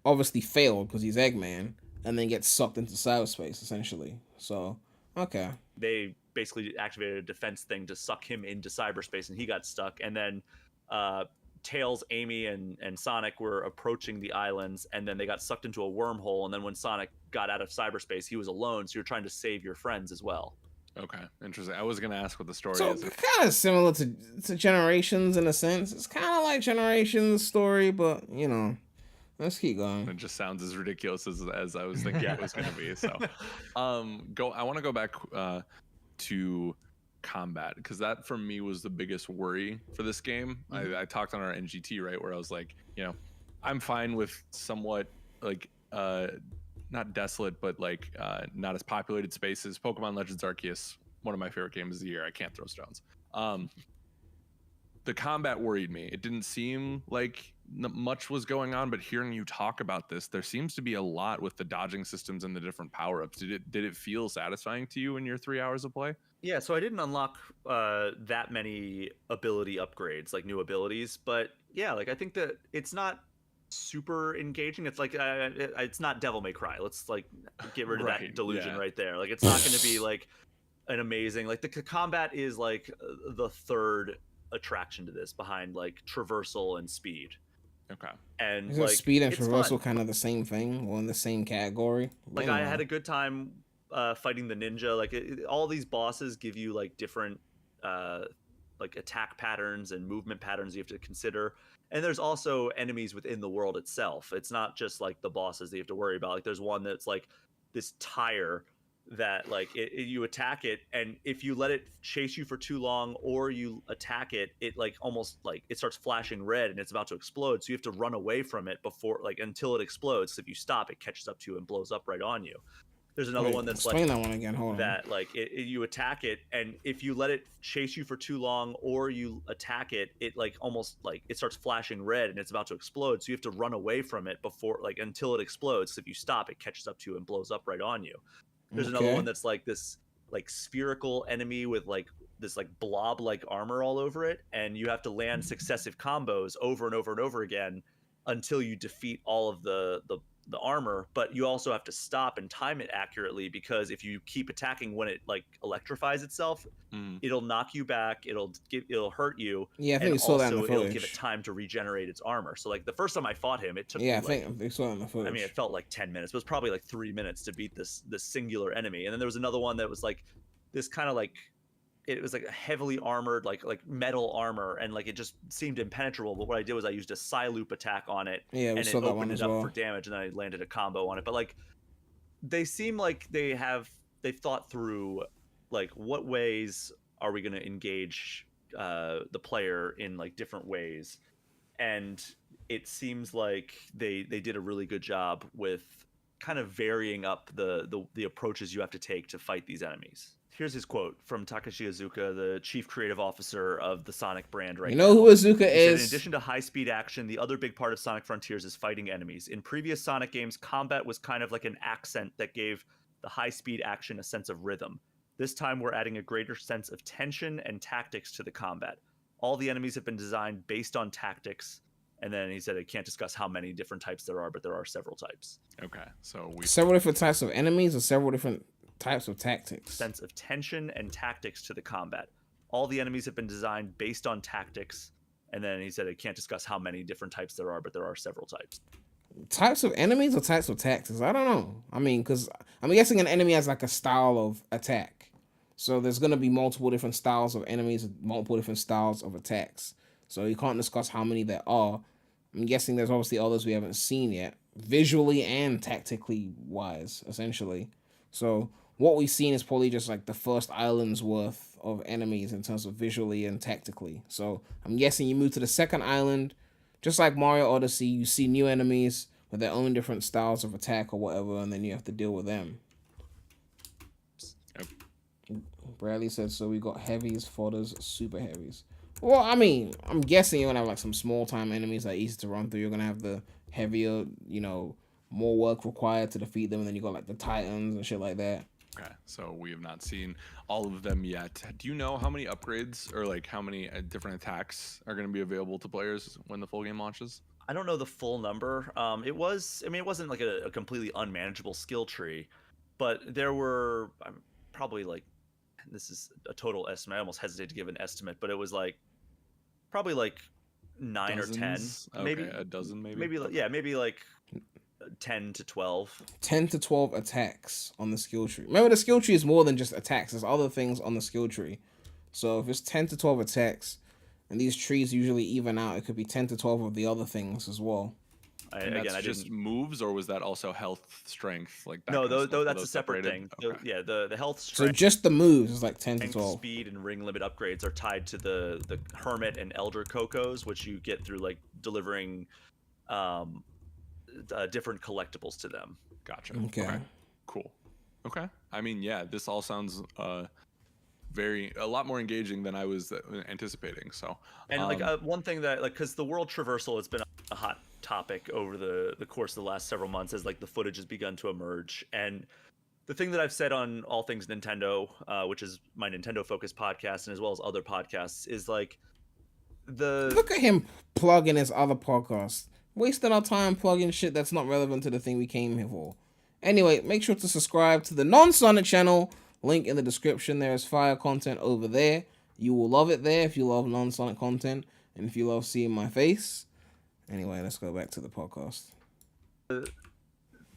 Speaker 1: Obviously failed because he's Eggman, and then gets sucked into cyberspace essentially. So okay.
Speaker 4: They basically activated a defense thing to suck him into cyberspace, and he got stuck. And then Tails, Amy, and Sonic were approaching the islands, and then they got sucked into a wormhole. And then when Sonic got out of cyberspace, he was alone. So you're trying to save your friends as well.
Speaker 2: Okay, interesting. I was gonna ask what the story
Speaker 1: So
Speaker 2: is.
Speaker 1: kind of similar to Generations in a sense. It's kind of like Generations story, but you know, let's keep going.
Speaker 2: It just sounds as ridiculous as I was thinking it was gonna be. So, I want to go back to combat, because that for me was the biggest worry for this game.
Speaker 1: Mm-hmm.
Speaker 2: I talked on our NGT, right, where I was like, you know, I'm fine with somewhat like not desolate, but like not as populated spaces. Pokemon Legends Arceus, one of my favorite games of the year. I can't throw stones. The combat worried me. It didn't seem like much was going on, but hearing you talk about this, there seems to be a lot with the dodging systems and the different power-ups. Did it feel satisfying to you in your 3 hours of play?
Speaker 4: Yeah, so I didn't unlock that many ability upgrades, like new abilities, but yeah, like I think that it's not super engaging. It's like it's not Devil May Cry. Let's like get rid of that delusion right there. Like it's not going to be like an amazing, like the combat is like the third attraction to this behind like traversal and speed.
Speaker 2: Okay.
Speaker 4: And
Speaker 1: Is
Speaker 4: like
Speaker 1: speed and
Speaker 4: it's
Speaker 1: traversal
Speaker 4: fun.
Speaker 1: kind of the same thing or in the same category?
Speaker 4: Like I had a good time fighting the ninja. Like all these bosses give you like different like attack patterns and movement patterns you have to consider. And there's also enemies within the world itself. It's not just like the bosses that you have to worry about. Like there's one that's like this tire that like you attack it, and if you let it chase you for too long or you attack it, it like almost like it starts flashing red and it's about to explode. So you have to run away from it before like until it explodes. So if you stop, it catches up to you and blows up right on you. There's another one that's
Speaker 1: explain
Speaker 4: like
Speaker 1: that one again. Hold
Speaker 4: that like you attack it, and if you let it chase you for too long or you attack it, it like almost like it starts flashing red and it's about to explode. So you have to run away from it before like until it explodes. So if you stop, it catches up to you and blows up right on you. There's another one that's like this like spherical enemy with like this like blob like armor all over it, and you have to land successive combos over and over and over again until you defeat all of the armor. But you also have to stop and time it accurately, because if you keep attacking when it like electrifies itself, it'll knock you back, it'll hurt you.
Speaker 1: Yeah, I think we saw that in the footage.
Speaker 4: It'll give it time to regenerate its armor. So like the first time I fought him, it took
Speaker 1: I
Speaker 4: me,
Speaker 1: think we saw it in the footage.
Speaker 4: I mean, it felt like 10 minutes. It was probably like 3 minutes to beat this singular enemy. And then there was another one that was like this kind of like, it was like a heavily armored, like metal armor, and like it just seemed impenetrable. But what I did was I used a Psyloop attack on it, and it opened it up for damage, and then I landed a combo on it. But like, they seem like they've thought through like what ways are we going to engage the player in like different ways, and it seems like they did a really good job with kind of varying up the approaches you have to take to fight these enemies. Here's his quote from Takashi Iizuka, the chief creative officer of the Sonic brand right now.
Speaker 1: You know who Iizuka is?
Speaker 4: In addition to high-speed action, the other big part of Sonic Frontiers is fighting enemies. In previous Sonic games, combat was kind of like an accent that gave the high-speed action a sense of rhythm. This time, we're adding a greater sense of tension and tactics to the combat. All the enemies have been designed based on tactics. And then he said, I can't discuss how many different types there are, but there are several types.
Speaker 2: Okay, so
Speaker 1: several different types of enemies or several different types of tactics.
Speaker 4: Sense of tension and tactics to the combat. All the enemies have been designed based on tactics. And then he said, I can't discuss how many different types there are, but there are several types.
Speaker 1: Types of enemies or types of tactics? I don't know. I mean, because I'm guessing an enemy has like a style of attack. So there's going to be multiple different styles of enemies, multiple different styles of attacks. So you can't discuss how many there are. I'm guessing there's obviously others we haven't seen yet, visually and tactically wise, essentially. So what we've seen is probably just like the first island's worth of enemies in terms of visually and tactically. So I'm guessing you move to the second island, just like Mario Odyssey, you see new enemies with their own different styles of attack or whatever, and then you have to deal with them.
Speaker 2: Yep.
Speaker 1: Bradley said, so we got heavies, fodders, super heavies. Well, I mean, I'm guessing you're going to have like some small time enemies that are easy to run through. You're going to have the heavier, more work required to defeat them. And then you got like the Titans and shit like that.
Speaker 2: Okay, so we have not seen all of them yet. Do you know how many upgrades or like how many different attacks are going to be available to players when the full game launches?
Speaker 4: I don't know the full number. It wasn't like a completely unmanageable skill tree, but there were probably like, this is a total estimate. I almost hesitate to give an estimate, but it was like probably like 9
Speaker 2: Dozens?
Speaker 4: or 10, maybe
Speaker 2: a dozen,
Speaker 4: maybe like 10 to 12.
Speaker 1: 10 to 12 attacks on the skill tree. Remember, the skill tree is more than just attacks. There's other things on the skill tree. So if it's 10 to 12 attacks, and these trees usually even out, it could be 10 to 12 of the other things as well.
Speaker 2: I just moves, or was that also health, strength? Like that
Speaker 4: no,
Speaker 2: kind of
Speaker 4: though
Speaker 2: stuff?
Speaker 4: that's a separate thing.
Speaker 2: Okay.
Speaker 4: The health, strength,
Speaker 1: so just the moves is like 10 to 12.
Speaker 4: Speed and ring limit upgrades are tied to the Hermit and Elder Cocos, which you get through like delivering different collectibles to them.
Speaker 2: Gotcha.
Speaker 1: Okay.
Speaker 2: Cool. Okay. I mean, yeah, this all sounds a lot more engaging than I was anticipating. So,
Speaker 4: and one thing that because the world traversal has been a hot topic over the course of the last several months as like the footage has begun to emerge. And the thing that I've said on All Things Nintendo, which is my Nintendo focused podcast, and as well as other podcasts, is like look
Speaker 1: at him plugging his other podcast, wasting our time plugging shit that's not relevant to the thing we came here for. Anyway, make sure to subscribe to the non-Sonic channel, Link in the description. There's fire content over there. You will love it there if you love non-Sonic content and if you love seeing my face. Anyway, let's go back to the podcast.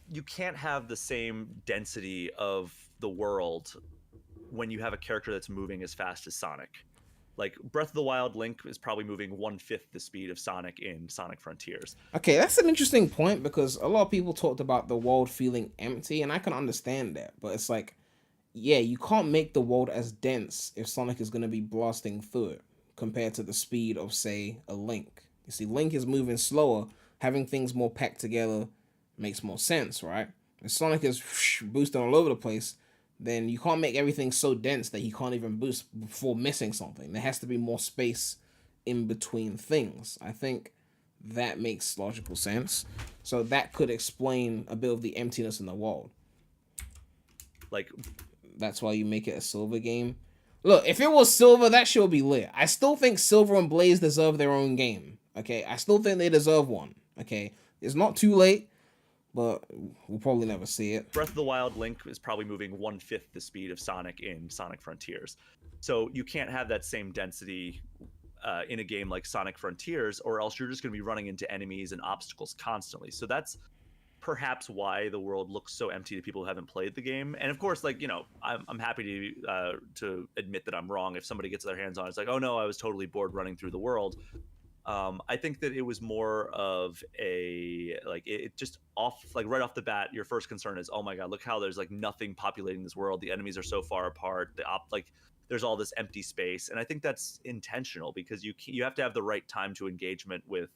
Speaker 4: You can't have the same density of the world when you have a character that's moving as fast as Sonic. Like Breath of the Wild, Link is probably moving 1/5 the speed of Sonic in Sonic Frontiers.
Speaker 1: Okay, that's an interesting point because a lot of people talked about the world feeling empty, and I can understand that. But it's like, yeah, you can't make the world as dense if Sonic is going to be blasting through it compared to the speed of, say, a Link. You see, Link is moving slower, having things more packed together makes more sense, right? If Sonic is boosting all over the place, then you can't make everything so dense that he can't even boost before missing something. There has to be more space in between things. I think that makes logical sense. So that could explain a bit of the emptiness in the world.
Speaker 4: Like,
Speaker 1: that's why you make it a Silver game. Look, if it was Silver, that shit would be lit. I still think Silver and Blaze deserve their own game. Okay, I still think they deserve one. Okay, it's not too late, but we'll probably never see it.
Speaker 4: Breath of the Wild, Link is probably moving 1/5 the speed of Sonic in Sonic Frontiers. So you can't have that same density in a game like Sonic Frontiers, or else you're just going to be running into enemies and obstacles constantly. So that's perhaps why the world looks so empty to people who haven't played the game. And of course, like, you know, I'm happy to admit that I'm wrong. If somebody gets their hands on it, it's like, oh no, I was totally bored running through the world. I think that it was more of a, like, it just right off the bat, your first concern is, oh my god, look how there's like nothing populating this world. The enemies are so far apart. There's all this empty space, and I think that's intentional because you have to have the right time to engagement with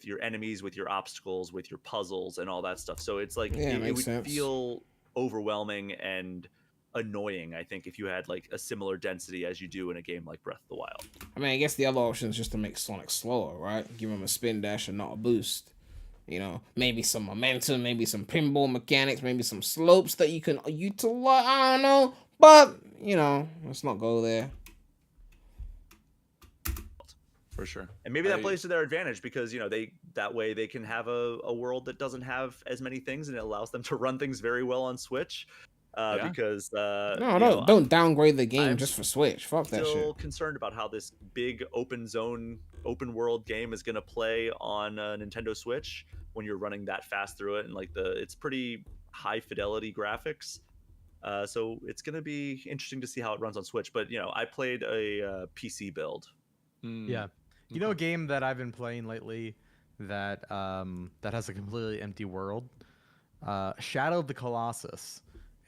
Speaker 4: your enemies, with your obstacles, with your puzzles, and all that stuff. So it's like it would feel overwhelming and annoying, I think, if you had like a similar density as you do in a game like Breath of the Wild.
Speaker 1: I mean, I guess the other option is just to make Sonic slower, right? Give him a spin dash and not a boost. You know, maybe some momentum, maybe some pinball mechanics, maybe some slopes that you can utilize. I don't know, but you know, let's not go there.
Speaker 2: For sure.
Speaker 4: And maybe that plays to their advantage because, you know, that way they can have a world that doesn't have as many things, and it allows them to run things very well on Switch. Because
Speaker 1: don't downgrade the game just for Switch. Fuck that shit.
Speaker 4: I'm still concerned about how this big open world game is gonna play on Nintendo Switch when you're running that fast through it, and like it's pretty high fidelity graphics. So it's gonna be interesting to see how it runs on Switch. But you know, I played a PC build.
Speaker 3: Yeah, you know, a game that I've been playing lately that has a completely empty world, Shadow of the Colossus.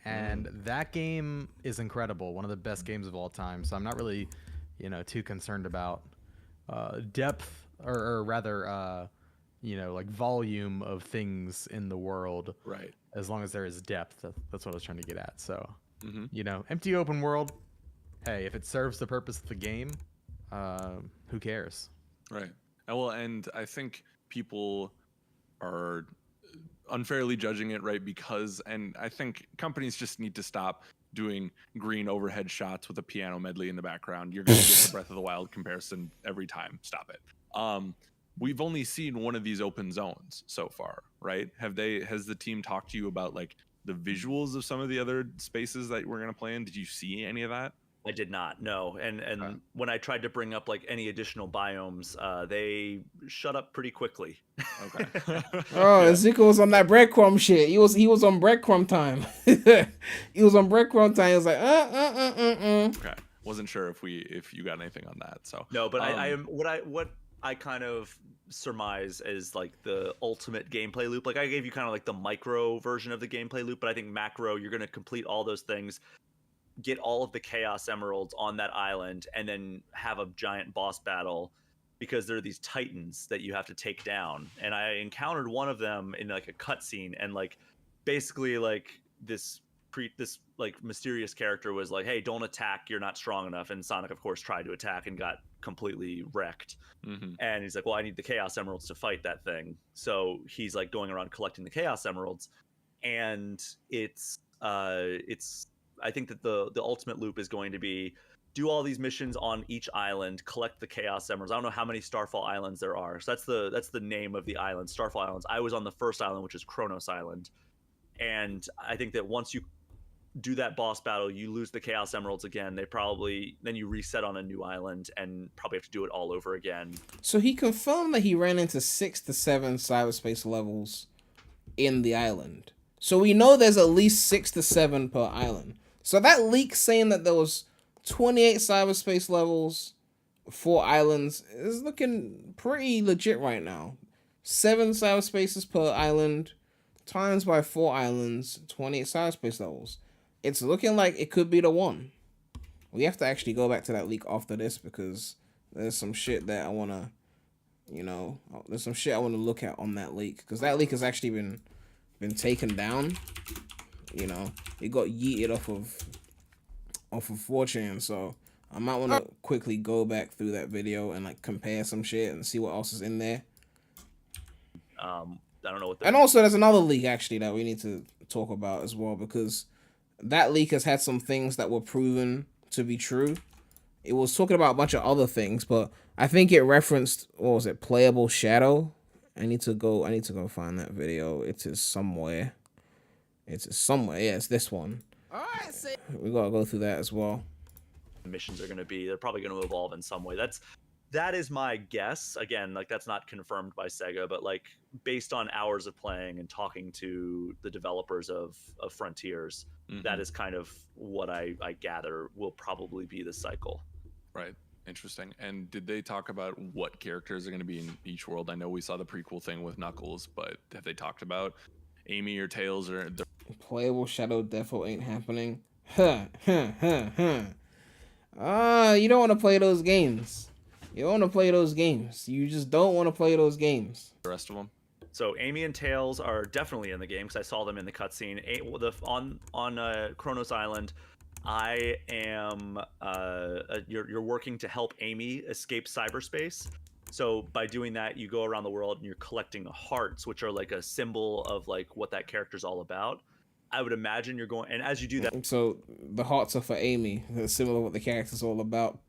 Speaker 3: And that game is incredible. One of the best games of all time. So I'm not really, you know, too concerned about depth or rather, you know, like volume of things in the world.
Speaker 2: Right. As
Speaker 3: long as there is depth. That's what I was trying to get at. So, you know, empty open world. Hey, if it serves the purpose of the game, who cares?
Speaker 2: Right. Well, and I think people are unfairly judging it, right? Because, and I think companies just need to stop doing green overhead shots with a piano medley in the background. You're going to get the Breath of the Wild comparison every time. Stop it. We've only seen one of these open zones so far, right? Has the team talked to you about like the visuals of some of the other spaces that we're going to play in? Did you see any of that?
Speaker 4: I did not, no. And when I tried to bring up like any additional biomes, they shut up pretty quickly.
Speaker 2: Okay.
Speaker 1: Zuko was on that breadcrumb shit. He was on breadcrumb time. He was on breadcrumb time. He was like,
Speaker 2: Okay. Wasn't sure if you got anything on that. So
Speaker 4: no, but what I kind of surmise is like the ultimate gameplay loop. Like I gave you kind of like the micro version of the gameplay loop, but I think macro, you're gonna complete all those things, get all of the Chaos Emeralds on that island, and then have a giant boss battle because there are these titans that you have to take down. And I encountered one of them in like a cutscene, and like basically like this like mysterious character was like, hey, don't attack, you're not strong enough. And Sonic of course tried to attack and got completely wrecked. And he's like, well, I need the Chaos Emeralds to fight that thing. So he's like going around collecting the Chaos Emeralds, and it's I think that the ultimate loop is going to be do all these missions on each island, collect the Chaos Emeralds. I don't know how many Starfall Islands there are. So that's the name of the island, Starfall Islands. I was on the first island, which is Kronos Island. And I think that once you do that boss battle, you lose the Chaos Emeralds again. Then you reset on a new island and probably have to do it all over again.
Speaker 1: So he confirmed that he ran into 6 to 7 cyberspace levels in the island. So we know there's at least 6 to 7 per island. So that leak saying that there was 28 cyberspace levels, 4 islands, is looking pretty legit right now. 7 cyberspaces per island, times by 4 islands, 28 cyberspace levels. It's looking like it could be the one. We have to actually go back to that leak after this because there's some shit that I want to, there's some shit I want to look at on that leak. Because that leak has actually been taken down. It got yeeted off of 4chan, so I might want to quickly go back through that video and like compare some shit and see what else is in there.
Speaker 4: I don't know what.
Speaker 1: And also, there's another leak actually that we need to talk about as well because that leak has had some things that were proven to be true. It was talking about a bunch of other things, but I think it referenced, what was it, playable shadow. I need to go find that video. It is somewhere. Yeah, it's this one.
Speaker 5: All right,
Speaker 1: we gotta go through that as well.
Speaker 4: Missions are going to be. They're probably going to evolve in some way. That is my guess. Again, like that's not confirmed by Sega, but like based on hours of playing and talking to the developers of Frontiers, that is kind of what I gather will probably be the cycle.
Speaker 2: Right. Interesting. And did they talk about what characters are going to be in each world? I know we saw the prequel thing with Knuckles, but have they talked about Amy or Tails or
Speaker 1: playable Shadow defo ain't happening? You don't want to play those games. You want to play those games. You just don't want to play those games.
Speaker 2: the rest of them?
Speaker 4: So Amy and Tails are definitely in the game because I saw them in the cutscene. On Kronos Island, I am you're working to help Amy escape cyberspace. So by doing that, you go around the world and you're collecting hearts, which are like a symbol of like what that character's all about. I would imagine you're going, and as you do that,
Speaker 1: so the hearts are for Amy. That's similar to what the character's all about.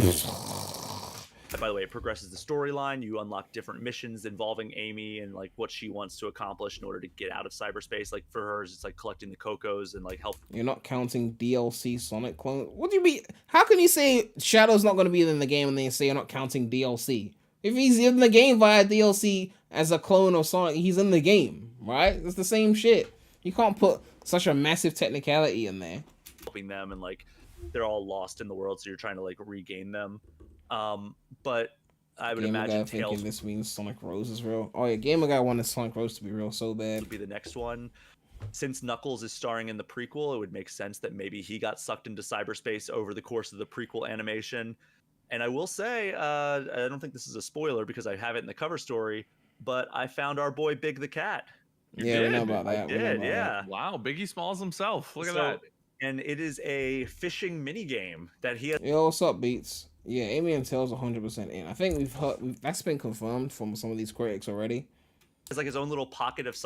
Speaker 4: by the way, it progresses the storyline. You unlock different missions involving Amy and like what she wants to accomplish in order to get out of cyberspace. Like for hers, it's like collecting the Cocos and like help.
Speaker 1: You're not counting DLC Sonic clones. What do you mean? How can you say Shadow's not going to be in the game and then you say you're not counting DLC? If he's in the game via DLC as a clone of Sonic, he's in the game, right? It's the same shit. You can't put such a massive technicality in there.
Speaker 4: Helping them and like they're all lost in the world, so you're trying to like regain them. But I would imagine
Speaker 1: thinking
Speaker 4: Tails
Speaker 1: this means Sonic Rose is real. Oh yeah, Gamer Guy wanted Sonic Rose to be real so bad.
Speaker 4: would be the next one. Since Knuckles is starring in the prequel, it would make sense that maybe he got sucked into cyberspace over the course of the prequel animation. And I will say, I don't think this is a spoiler because I have it in the cover story, but I found our boy Big the Cat.
Speaker 2: You
Speaker 1: Yeah, we
Speaker 2: did?
Speaker 1: know about that.
Speaker 4: I did, yeah.
Speaker 2: Wow, Biggie Smalls himself. Look at
Speaker 4: So-
Speaker 2: that.
Speaker 4: And it is a fishing mini game that he has.
Speaker 1: Yo, what's up, Beats? Yeah, Amy and Tails 100% in. I think we've heard that's been confirmed from some of these critics already.
Speaker 4: Has like his own little pocket of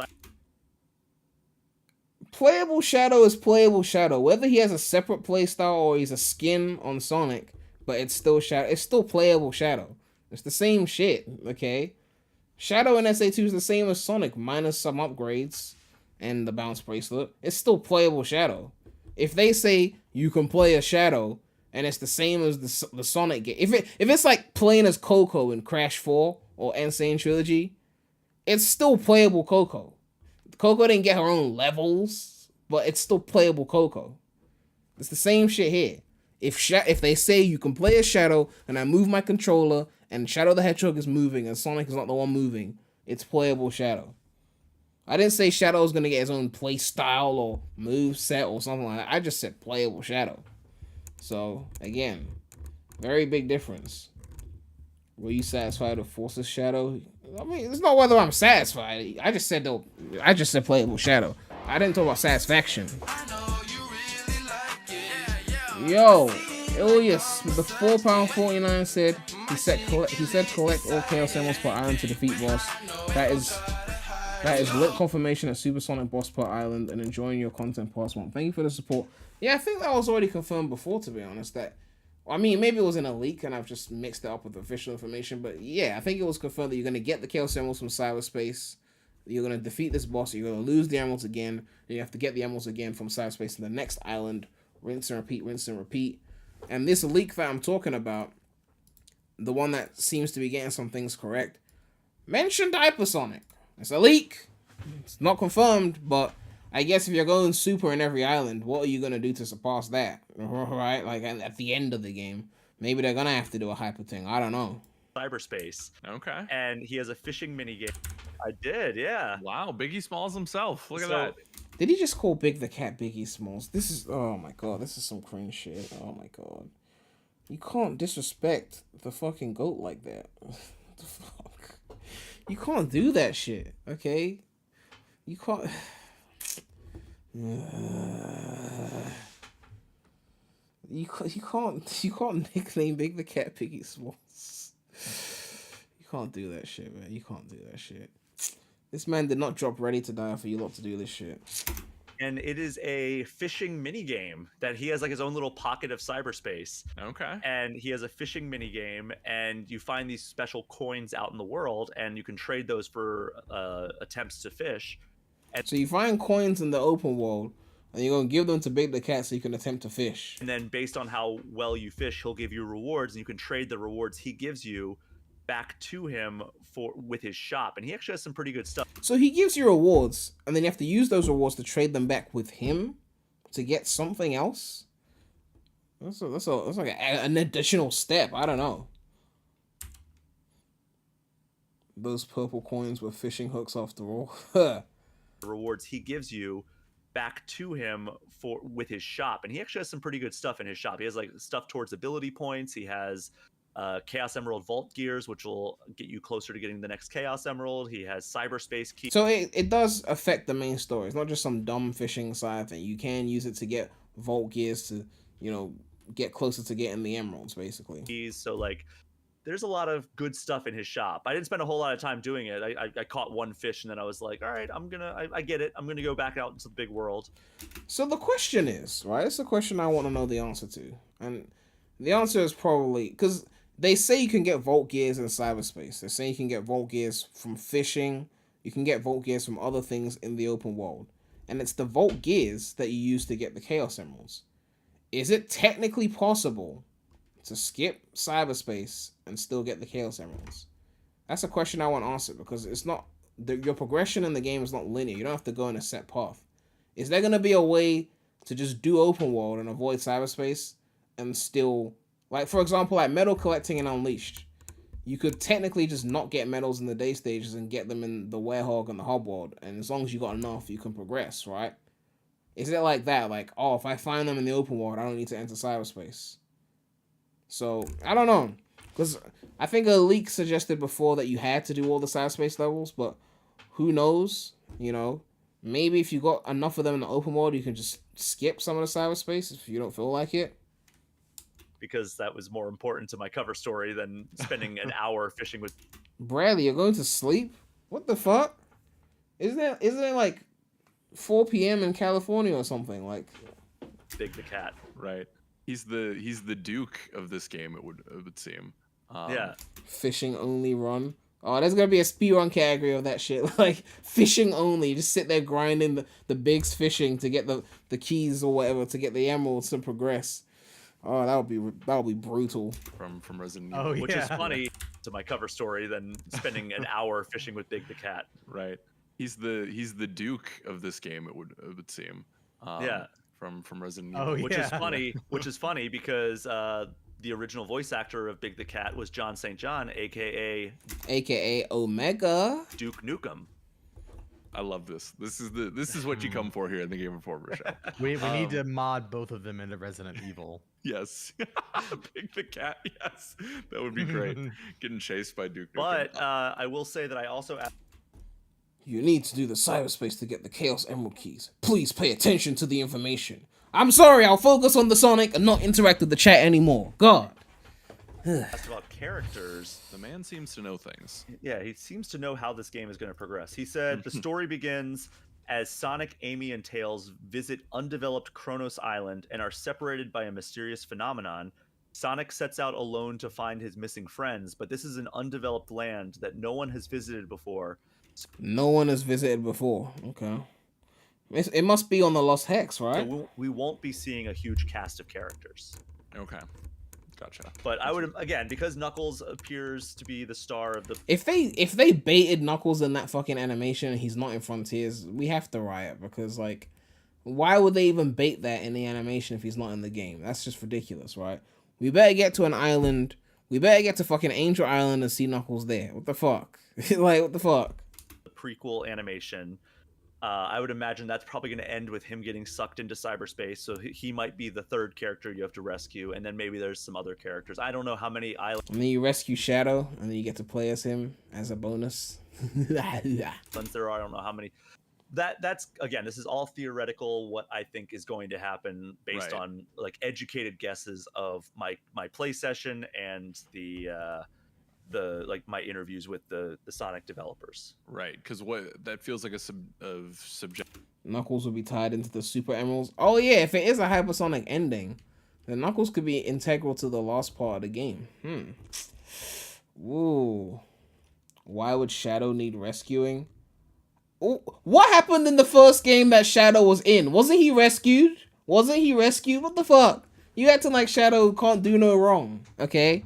Speaker 1: Playable Shadow is playable Shadow. Whether he has a separate playstyle or he's a skin on Sonic, but it's still Shadow. It's still playable Shadow. It's the same shit, okay? Shadow in SA2 is the same as Sonic, minus some upgrades and the bounce bracelet. It's still playable Shadow. If they say you can play a Shadow and it's the same as the Sonic game, if it's like playing as Coco in Crash 4 or Insane Trilogy, it's still playable Coco. Coco didn't get her own levels, but it's still playable Coco. It's the same shit here. If they say you can play a Shadow and I move my controller and Shadow the Hedgehog is moving and Sonic is not the one moving, it's playable Shadow. I didn't say Shadow is going to get his own play style or move set or something like that. I just said playable Shadow. So, again, very big difference. Were you satisfied with Force's Shadow? I mean, it's not whether I'm satisfied. I just said playable Shadow. I didn't talk about satisfaction. Yo, Ilias with the £4.49 said he said collect all Chaos Emeralds per island to defeat boss. That is lit confirmation at Supersonic boss per island and enjoying your content past month. Thank you for the support. Yeah, I think that was already confirmed before, to be honest. I mean, maybe it was in a leak and I've just mixed it up with official information, but yeah, I think it was confirmed that you're going to get the Chaos Emeralds from Cyberspace. You're gonna defeat this boss. You're gonna lose the emeralds again. And you have to get the emeralds again from cyberspace to the next island. Rinse and repeat, rinse and repeat. And this leak that I'm talking about, the one that seems to be getting some things correct, mentioned Hypersonic. It's a leak. It's not confirmed, but I guess if you're going super in every island, what are you going to do to surpass that? Right? Like, at the end of the game. Maybe they're going to have to do a hyper thing. I don't know.
Speaker 4: Cyberspace.
Speaker 2: Okay.
Speaker 4: And he has a fishing minigame. I did, yeah.
Speaker 2: Wow, Biggie Smalls himself. Look at
Speaker 4: So-
Speaker 2: that.
Speaker 1: Did he just call Big the Cat Biggie Smalls? This is, oh my god, this is some cringe shit. Oh my god. You can't disrespect the fucking goat like that. What the fuck? You can't do that shit, okay? You can't... You can't nickname Big the Cat Biggie Smalls. You can't do that shit, man. You can't do that shit. This man did not drop Ready to Die for you lot to do this shit.
Speaker 4: And it is a fishing minigame that he has like his own little pocket of cyberspace.
Speaker 2: Okay.
Speaker 4: And he has a fishing minigame, and you find these special coins out in the world, and you can trade those for attempts to fish.
Speaker 1: So you find coins in the open world, and you're gonna give them to Big the Cat so you can attempt to fish.
Speaker 4: And then based on how well you fish, he'll give you rewards, and you can trade the rewards he gives you back to him with his shop. And he actually has some pretty good stuff.
Speaker 1: So he gives you rewards, and then you have to use those rewards to trade them back with him to get something else. That's like an additional step. I don't know. Those purple coins were fishing hooks after all.
Speaker 4: The rewards he gives you back to him with his shop. And he actually has some pretty good stuff in his shop. He has like stuff towards ability points. He has Chaos Emerald Vault Gears, which will get you closer to getting the next Chaos Emerald. He has Cyberspace Key.
Speaker 1: So it does affect the main story. It's not just some dumb fishing side thing. You can use it to get Vault Gears to, you know, get closer to getting the emeralds, basically.
Speaker 4: So like, there's a lot of good stuff in his shop. I didn't spend a whole lot of time doing it. I caught one fish, and then I was like, all right, I get it. I'm gonna go back out into the big world.
Speaker 1: So the question is, right? It's a question I want to know the answer to. And the answer is probably, because they say you can get Vault Gears in cyberspace. They say you can get Vault Gears from fishing. You can get Vault Gears from other things in the open world. And it's the Vault Gears that you use to get the Chaos Emeralds. Is it technically possible to skip cyberspace and still get the Chaos Emeralds? That's a question I want answered, because it's not... your progression in the game is not linear. You don't have to go in a set path. Is there going to be a way to just do open world and avoid cyberspace and still... Like, for example, like metal collecting in Unleashed. You could technically just not get medals in the day stages and get them in the Werehog and the Hub world. And as long as you got enough, you can progress, right? Is it like that? Like, oh, if I find them in the open world, I don't need to enter cyberspace. So, I don't know. Because I think a leak suggested before that you had to do all the cyberspace levels. But who knows? You know, maybe if you got enough of them in the open world, you can just skip some of the cyberspace if you don't feel like it.
Speaker 4: Because that was more important to my cover story than spending an hour fishing with
Speaker 1: Bradley, you're going to sleep? What the fuck? Isn't it like 4 p.m. in California or something? Like,
Speaker 4: Big the Cat.
Speaker 2: Right. He's the Duke of this game. It would seem.
Speaker 4: Yeah.
Speaker 1: fishing only run. Oh, there's gonna be a speedrun category of that shit. Like, fishing only. Just sit there grinding the bigs fishing to get the keys or whatever, to get the emeralds to progress. Oh, that would be brutal.
Speaker 2: From Resident Evil.
Speaker 3: Oh,
Speaker 4: Which is
Speaker 3: yeah.
Speaker 4: funny to my cover story than spending an hour fishing with Big the Cat.
Speaker 2: Right. He's the Duke of this game. It would seem.
Speaker 4: Yeah.
Speaker 2: From Resident Evil.
Speaker 3: Oh,
Speaker 4: Which
Speaker 3: yeah.
Speaker 4: is funny. Which is funny because the original voice actor of Big the Cat was John St. John, aka
Speaker 1: Omega.
Speaker 4: Duke Nukem.
Speaker 2: I love this. This is what you come for here in the GameInformer show.
Speaker 3: We need to mod both of them into Resident Evil.
Speaker 2: Yes. Big the Cat. Yes. That would be great. Getting chased by Duke Nukem.
Speaker 4: But I will say that I also
Speaker 1: You need to do the cyberspace to get the Chaos Emerald keys. Please pay attention to the information. I'm sorry, I'll focus on the Sonic and not interact with the chat anymore. God.
Speaker 4: asked about characters.
Speaker 2: The man seems to know things.
Speaker 4: Yeah, he seems to know how this game is going to progress. He said the story begins as Sonic, Amy, and Tails visit undeveloped Kronos Island and are separated by a mysterious phenomenon. Sonic sets out alone to find his missing friends, but this is an undeveloped land that no one has visited before.
Speaker 1: No one has visited before. Okay. It must be on the Lost Hex, right?
Speaker 4: So we won't be seeing a huge cast of characters.
Speaker 2: Okay. Gotcha.
Speaker 4: But I would, again, because Knuckles appears to be the star of the.
Speaker 1: If they baited Knuckles in that fucking animation and he's not in Frontiers, we have to riot, because like, why would they even bait that in the animation if he's not in the game? That's just ridiculous, right? We better get to an island. We better get to fucking Angel Island and see Knuckles there. What the fuck? Like, what the fuck?
Speaker 4: The prequel animation. I would imagine that's probably going to end with him getting sucked into cyberspace. So he might be the third character you have to rescue, and then maybe there's some other characters. I don't know how many islands.
Speaker 1: And then you rescue Shadow, and then you get to play as him as a bonus.
Speaker 4: There are. I don't know how many. That's again, this is all theoretical. What I think is going to happen based on like educated guesses of my play session and the like my interviews with the Sonic developers.
Speaker 2: Right, because what that feels like a subject.
Speaker 1: Knuckles will be tied into the Super Emeralds. Oh yeah, if it is a hypersonic ending, then Knuckles could be integral to the last part of the game. Whoa. Why would Shadow need rescuing? Ooh, what happened in the first game that Shadow was in? Wasn't he rescued? What the fuck? You acting like Shadow can't do no wrong, okay?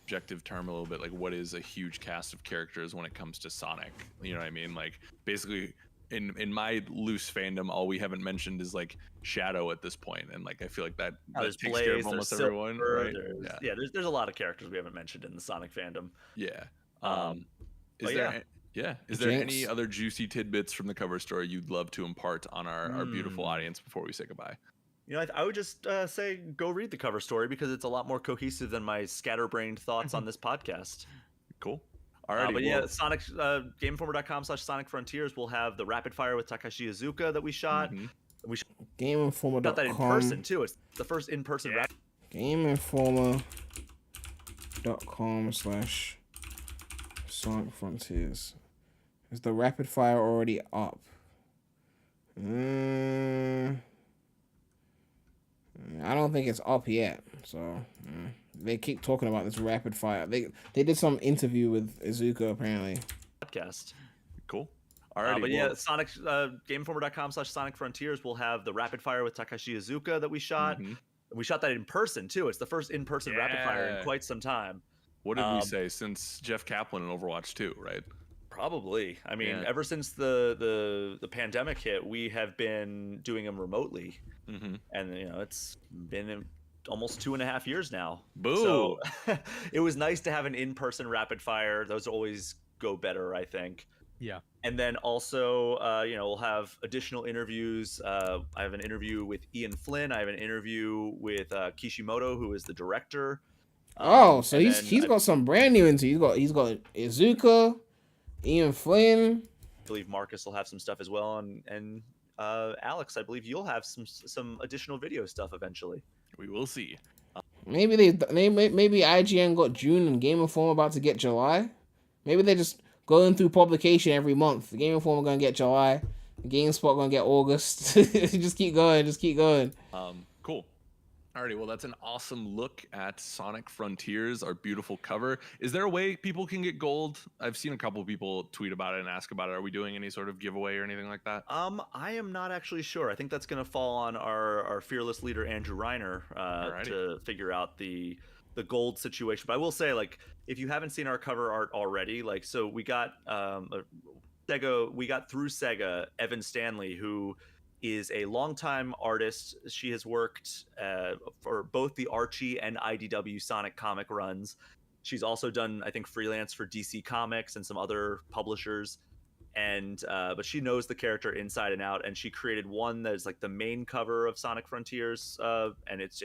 Speaker 2: Objective term a little bit, like what is a huge cast of characters when it comes to Sonic? You know what I mean? Like basically in my loose fandom, all we haven't mentioned is like Shadow at this point, and like I feel like that
Speaker 4: There's
Speaker 2: takes
Speaker 4: Blaze,
Speaker 2: care of almost
Speaker 4: there's
Speaker 2: everyone,
Speaker 4: Silver,
Speaker 2: right?
Speaker 4: there's a lot of characters we haven't mentioned in the Sonic fandom.
Speaker 2: Yeah.
Speaker 4: Is
Speaker 2: there any other juicy tidbits from the cover story you'd love to impart on our beautiful audience before we say goodbye?
Speaker 4: You know, I would just say go read the cover story, because it's a lot more cohesive than my scatterbrained thoughts on this podcast.
Speaker 2: Cool. All right.
Speaker 4: But yeah, Sonic GameInformer.com/Sonic Frontiers will have the rapid fire with Takashi Iizuka that we shot. We shot that in person too. It's the first in-person.
Speaker 1: GameInformer.com/Sonic Frontiers. Is the rapid fire already up? I don't think it's up yet. So they keep talking about this rapid fire. They did some interview with Iizuka apparently.
Speaker 4: Podcast.
Speaker 2: Cool. All right.
Speaker 4: Yeah, Sonic GameInformer.com/Sonic Frontiers will have the rapid fire with Takashi Iizuka that we shot. We shot that in person too. It's the first in-person rapid fire in quite some time.
Speaker 2: What did we say? Since Jeff Kaplan in Overwatch 2, right?
Speaker 4: Probably. I mean, ever since the pandemic hit, we have been doing them remotely, and you know it's been almost 2.5 years now.
Speaker 2: Boo!
Speaker 4: So it was nice to have an in-person rapid fire. Those always go better, I think.
Speaker 3: Yeah.
Speaker 4: And then also, we'll have additional interviews. I have an interview with Ian Flynn. I have an interview with Kishimoto, who is the director.
Speaker 1: So he's got some brand new into. He's got Iizuka, Ian Flynn.
Speaker 4: I believe Marcus will have some stuff as well, and Alex, I believe you'll have some additional video stuff eventually.
Speaker 2: We will see.
Speaker 1: Maybe maybe IGN got June and Game Informer about to get July. Maybe they're just going through publication every month. The Game Informer gonna get July. GameSpot gonna get August. Just keep going.
Speaker 2: Cool. Alrighty, well, that's an awesome look at Sonic Frontiers, our beautiful cover. Is there a way people can get gold? I've seen a couple people tweet about it and ask about it. Are we doing any sort of giveaway or anything like that?
Speaker 4: I am not actually sure. I think that's going to fall on our fearless leader, Andrew Reiner, to figure out the gold situation. But I will say, like, if you haven't seen our cover art already, like, so we got through Sega, Evan Stanley, who is a longtime artist. She has worked for both the Archie and IDW Sonic comic runs. She's also done, I think, freelance for DC Comics and some other publishers. And but she knows the character inside and out, and she created one that is like the main cover of Sonic Frontiers, and it's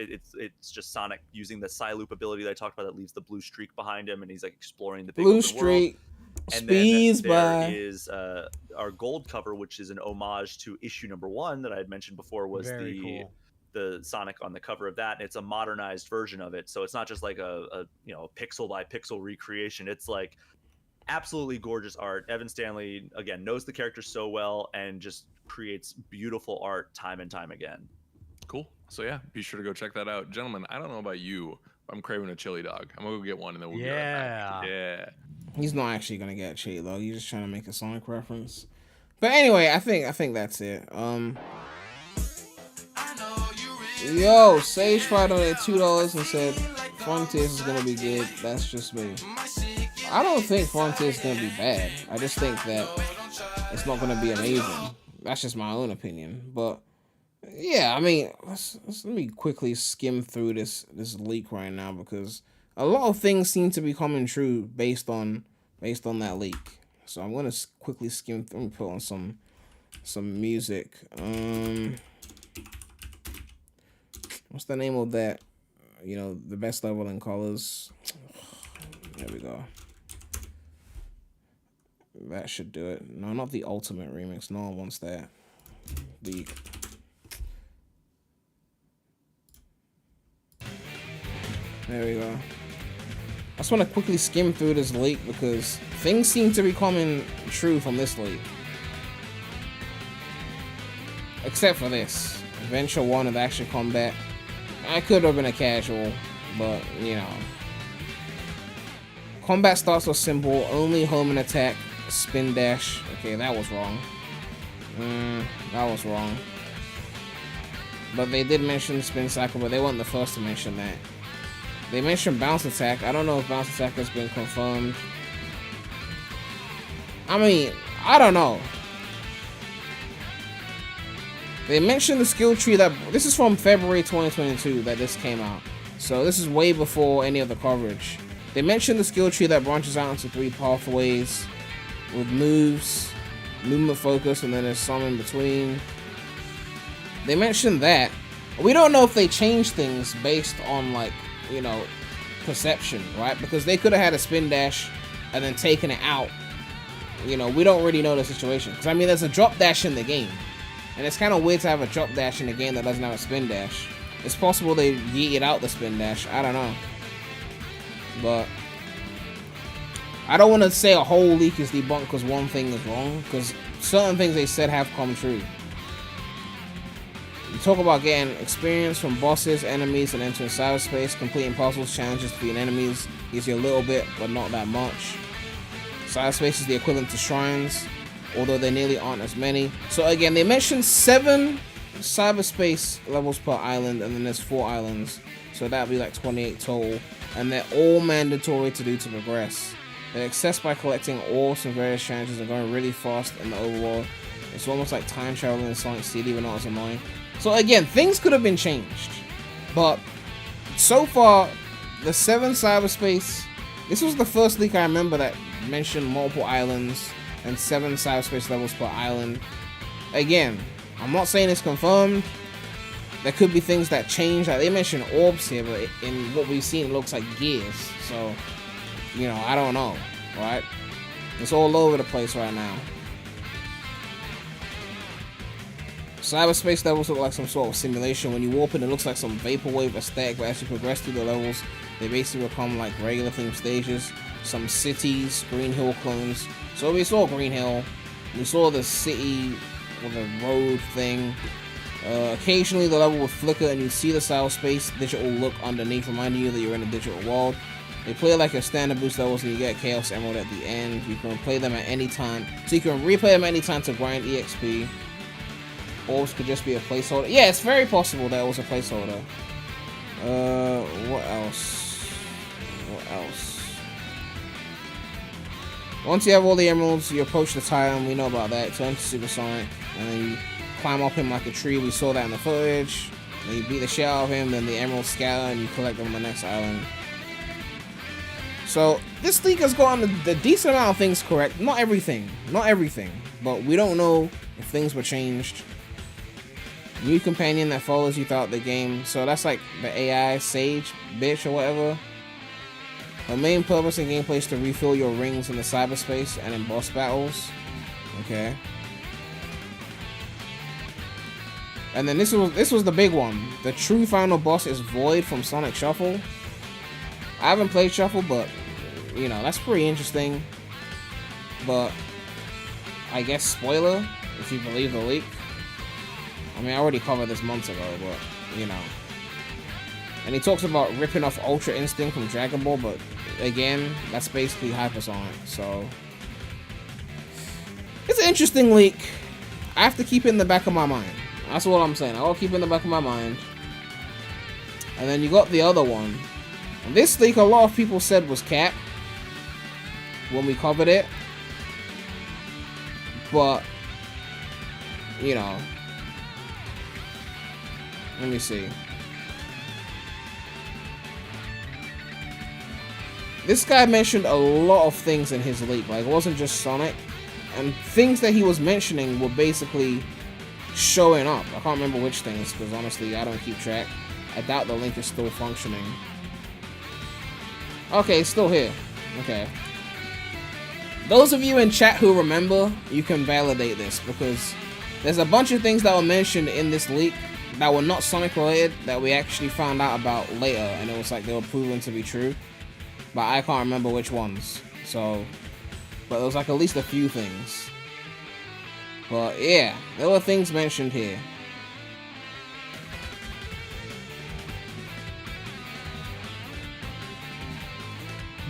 Speaker 4: just Sonic using the Psyloop ability that I talked about that leaves the blue streak behind him, and he's like exploring the big
Speaker 1: blue
Speaker 4: open
Speaker 1: streak.
Speaker 4: world. And
Speaker 1: Speeds
Speaker 4: then there is our gold cover, which is an homage to issue number 1 that I had mentioned before, was the Sonic on the cover of that. And it's a modernized version of it, so it's not just like a pixel by pixel recreation. It's like absolutely gorgeous art. Evan Stanley, again, knows the character so well and just creates beautiful art time and time again.
Speaker 2: Cool. So yeah, be sure to go check that out. Gentlemen, I don't know about you, but I'm craving a chili dog. I'm gonna go get one and then we'll be right back. Yeah.
Speaker 1: He's not actually gonna get cheat though. He's just trying to make a Sonic reference. But anyway, I think that's it. Yo, Sage Fight donated $2 and said Frontiers is gonna be good. That's just me. I don't think Frontiers is gonna be bad. I just think that it's not gonna be amazing. That's just my own opinion. But yeah, I mean, let me quickly skim through this leak right now, because a lot of things seem to be coming true based on that leak. So I'm gonna quickly skim through and put on some music. What's the name of that? You know, the best level in colors. There we go. That should do it. No, not the ultimate remix. No one wants that. There we go. I just want to quickly skim through this leak because things seem to be coming true from this leak. Except for this. Adventure 1 of Action Combat. I could have been a casual, but, you know. Combat starts off simple. Only home and attack. Spin dash. Okay, that was wrong. That was wrong. But they did mention spin cycle, but they weren't the first to mention that. They mentioned bounce attack. I don't know if bounce attack has been confirmed. I mean, I don't know. They mentioned the skill tree that... This is from February 2022 that this came out. So this is way before any of the coverage. They mentioned the skill tree that branches out into 3 pathways with moves, movement focus, and then there's some in between. They mentioned that. We don't know if they changed things based on, like, you know, perception, right? Because they could have had a spin dash and then taken it out. You know, we don't really know the situation. Because, I mean, there's a drop dash in the game. And it's kind of weird to have a drop dash in a game that doesn't have a spin dash. It's possible they yeeted out the spin dash. I don't know. But I don't want to say a whole leak is debunked because one thing is wrong. Because certain things they said have come true. You talk about getting experience from bosses, enemies, and entering cyberspace. Completing puzzles, challenges, defeating enemies gives you a little bit, but not that much. Cyberspace is the equivalent to shrines, although there nearly aren't as many. So again, they mentioned 7 cyberspace levels per island, and then there's 4 islands. So that'd be like 28 total. And they're all mandatory to do to progress. They're accessed by collecting orbs from various challenges and going really fast in the overworld. It's almost like time traveling in Sonic City, but not as annoying. So again, things could have been changed. But so far, the 7 cyberspace... This was the first leak I remember that mentioned multiple islands and 7 cyberspace levels per island. Again, I'm not saying it's confirmed. There could be things that change. Like they mentioned orbs here, but in what we've seen, it looks like gears. So, you know, I don't know, right? It's all over the place right now. Cyberspace levels look like some sort of simulation. When you warp in, it looks like some vaporwave aesthetic, but as you progress through the levels, they basically become like regular themed stages. Some cities, Green Hill clones. So we saw Green Hill. We saw the city with a road thing. Occasionally the level will flicker and you see the cyberspace digital look underneath, reminding you that you're in a digital world. They play like a standard boost levels and you get Chaos Emerald at the end. You can play them at any time. So you can replay them any time to grind EXP. Orbs could just be a placeholder. Yeah, it's very possible that it was a placeholder. What else? What else? Once you have all the emeralds, you approach the Titan. We know about that. Turn to Supersonic. And then you climb up him like a tree. We saw that in the footage. Then you beat the shit out of him. Then the emeralds scatter and you collect them on the next island. So, this leak has gotten the decent amount of things correct. Not everything. Not everything. But we don't know if things were changed. New companion that follows you throughout the game. So that's like the AI Sage bitch or whatever. Her main purpose in gameplay is to refill your rings in the cyberspace and in boss battles. Okay. And then this was the big one. The true final boss is Void from Sonic Shuffle. I haven't played Shuffle, but you know, that's pretty interesting. But I guess spoiler, if you believe the leak. I mean, I already covered this months ago, but, you know. And he talks about ripping off Ultra Instinct from Dragon Ball, but again, that's basically hypersonic. So it's an interesting leak. I have to keep it in the back of my mind. That's what I'm saying. I'll keep it in the back of my mind. And then you got the other one. And this leak, a lot of people said was cap when we covered it. But, you know, let me see. This guy mentioned a lot of things in his leak. Like, it wasn't just Sonic. And things that he was mentioning were basically showing up. I can't remember which things, because honestly, I don't keep track. I doubt the link is still functioning. Okay, it's still here. Okay. Those of you in chat who remember, you can validate this, because there's a bunch of things that were mentioned in this leak that were not Sonic related that we actually found out about later, and it was like they were proven to be true. But I can't remember which ones. So, but there was like at least a few things. But yeah, there were things mentioned here.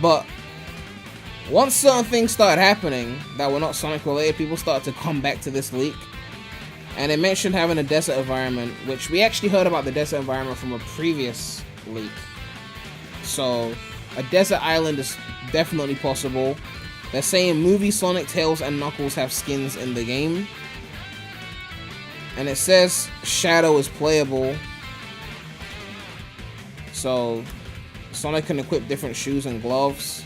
Speaker 1: But once certain things started happening that were not Sonic related, people started to come back to this leak. And it mentioned having a desert environment, which we actually heard about the desert environment from a previous leak. So a desert island is definitely possible. They're saying movie Sonic, Tails, and Knuckles have skins in the game. And it says Shadow is playable. So Sonic can equip different shoes and gloves.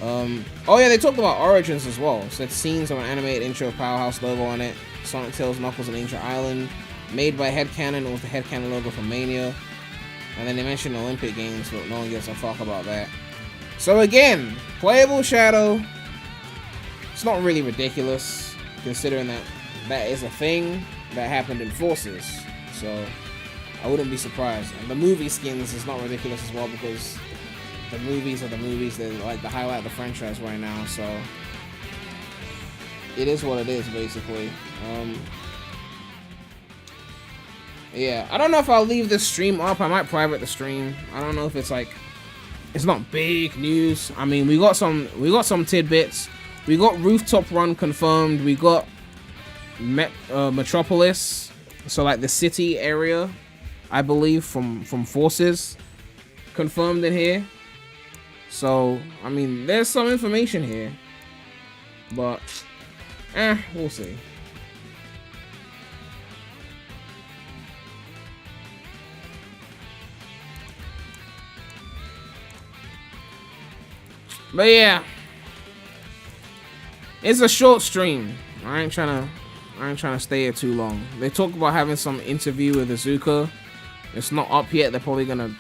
Speaker 1: Oh yeah, they talked about Origins as well. It said scenes of an animated intro Powerhouse logo on it. Sonic, Tails, Knuckles, and Ancient Island. Made by Headcanon. It was the Headcanon logo from Mania. And then they mentioned Olympic Games, but no one gives a fuck about that. So again, playable Shadow. It's not really ridiculous, considering that that is a thing that happened in Forces. So I wouldn't be surprised. And the movie skins is not ridiculous as well, because the movies are the movies. They're like the highlight of the franchise right now. So it is what it is, basically. Yeah, I don't know if I'll leave this stream up. I might private the stream. I don't know if it's like, it's not big news. I mean, we got some tidbits. We got Rooftop Run confirmed. We got Metropolis, so like the city area, I believe, from Forces, confirmed in here. So I mean, there's some information here, but we'll see. But yeah, it's a short stream. I ain't trying to stay here too long. They talk about having some interview with Azuka. It's not up yet. They're probably gonna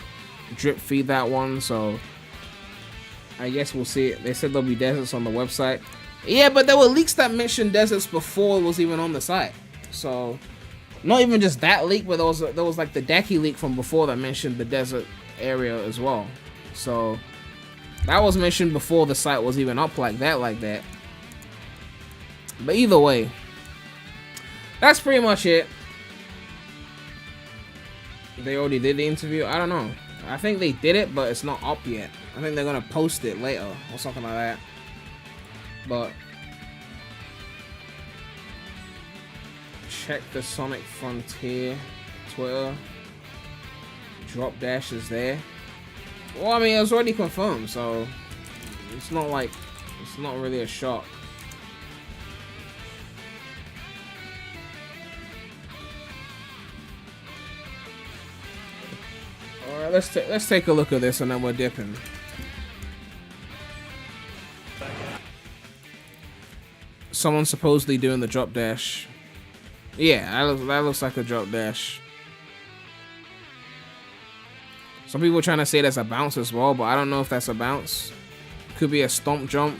Speaker 1: drip feed that one, so I guess we'll see it. They said there'll be deserts on the website. Yeah, but there were leaks that mentioned deserts before it was even on the site. So not even just that leak, but there was like the Daki leak from before that mentioned the desert area as well. So that was mentioned before the site was even up like that. But either way, that's pretty much it. They already did the interview. I don't know. I think they did it, but it's not up yet. I think they're gonna post it later or something like that. But check the Sonic Frontier Twitter. Drop Dash is there. Well, I mean, it was already confirmed, so it's not like, it's not really a shock. All right, let's take a look at this, and then we're dipping. Someone supposedly doing the drop dash. Yeah, that looks like a drop dash. Some people are trying to say that's a bounce as well, but I don't know if that's a bounce. Could be a stomp jump.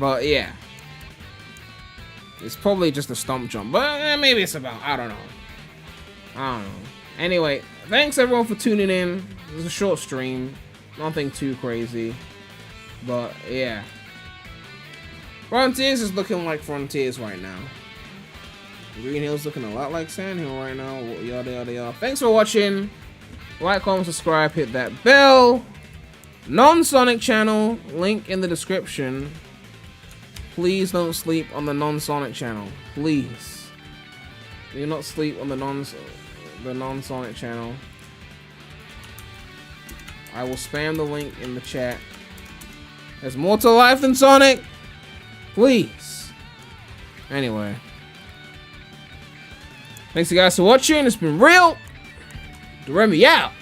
Speaker 1: But yeah, it's probably just a stomp jump, but maybe it's a bounce. I don't know. Anyway, thanks everyone for tuning in. It was a short stream, nothing too crazy, but yeah. Frontiers is looking like Frontiers right now. Green Hill's looking a lot like Sand Hill right now. Yada yada yada. Thanks for watching. Like, comment, subscribe, hit that bell. Non-Sonic channel, link in the description. Please don't sleep on the non-Sonic channel. Please. Do not sleep on the non-Sonic channel. I will spam the link in the chat. There's more to life than Sonic. Please. Anyway. Thanks you guys for watching. It's been real. Daremy out.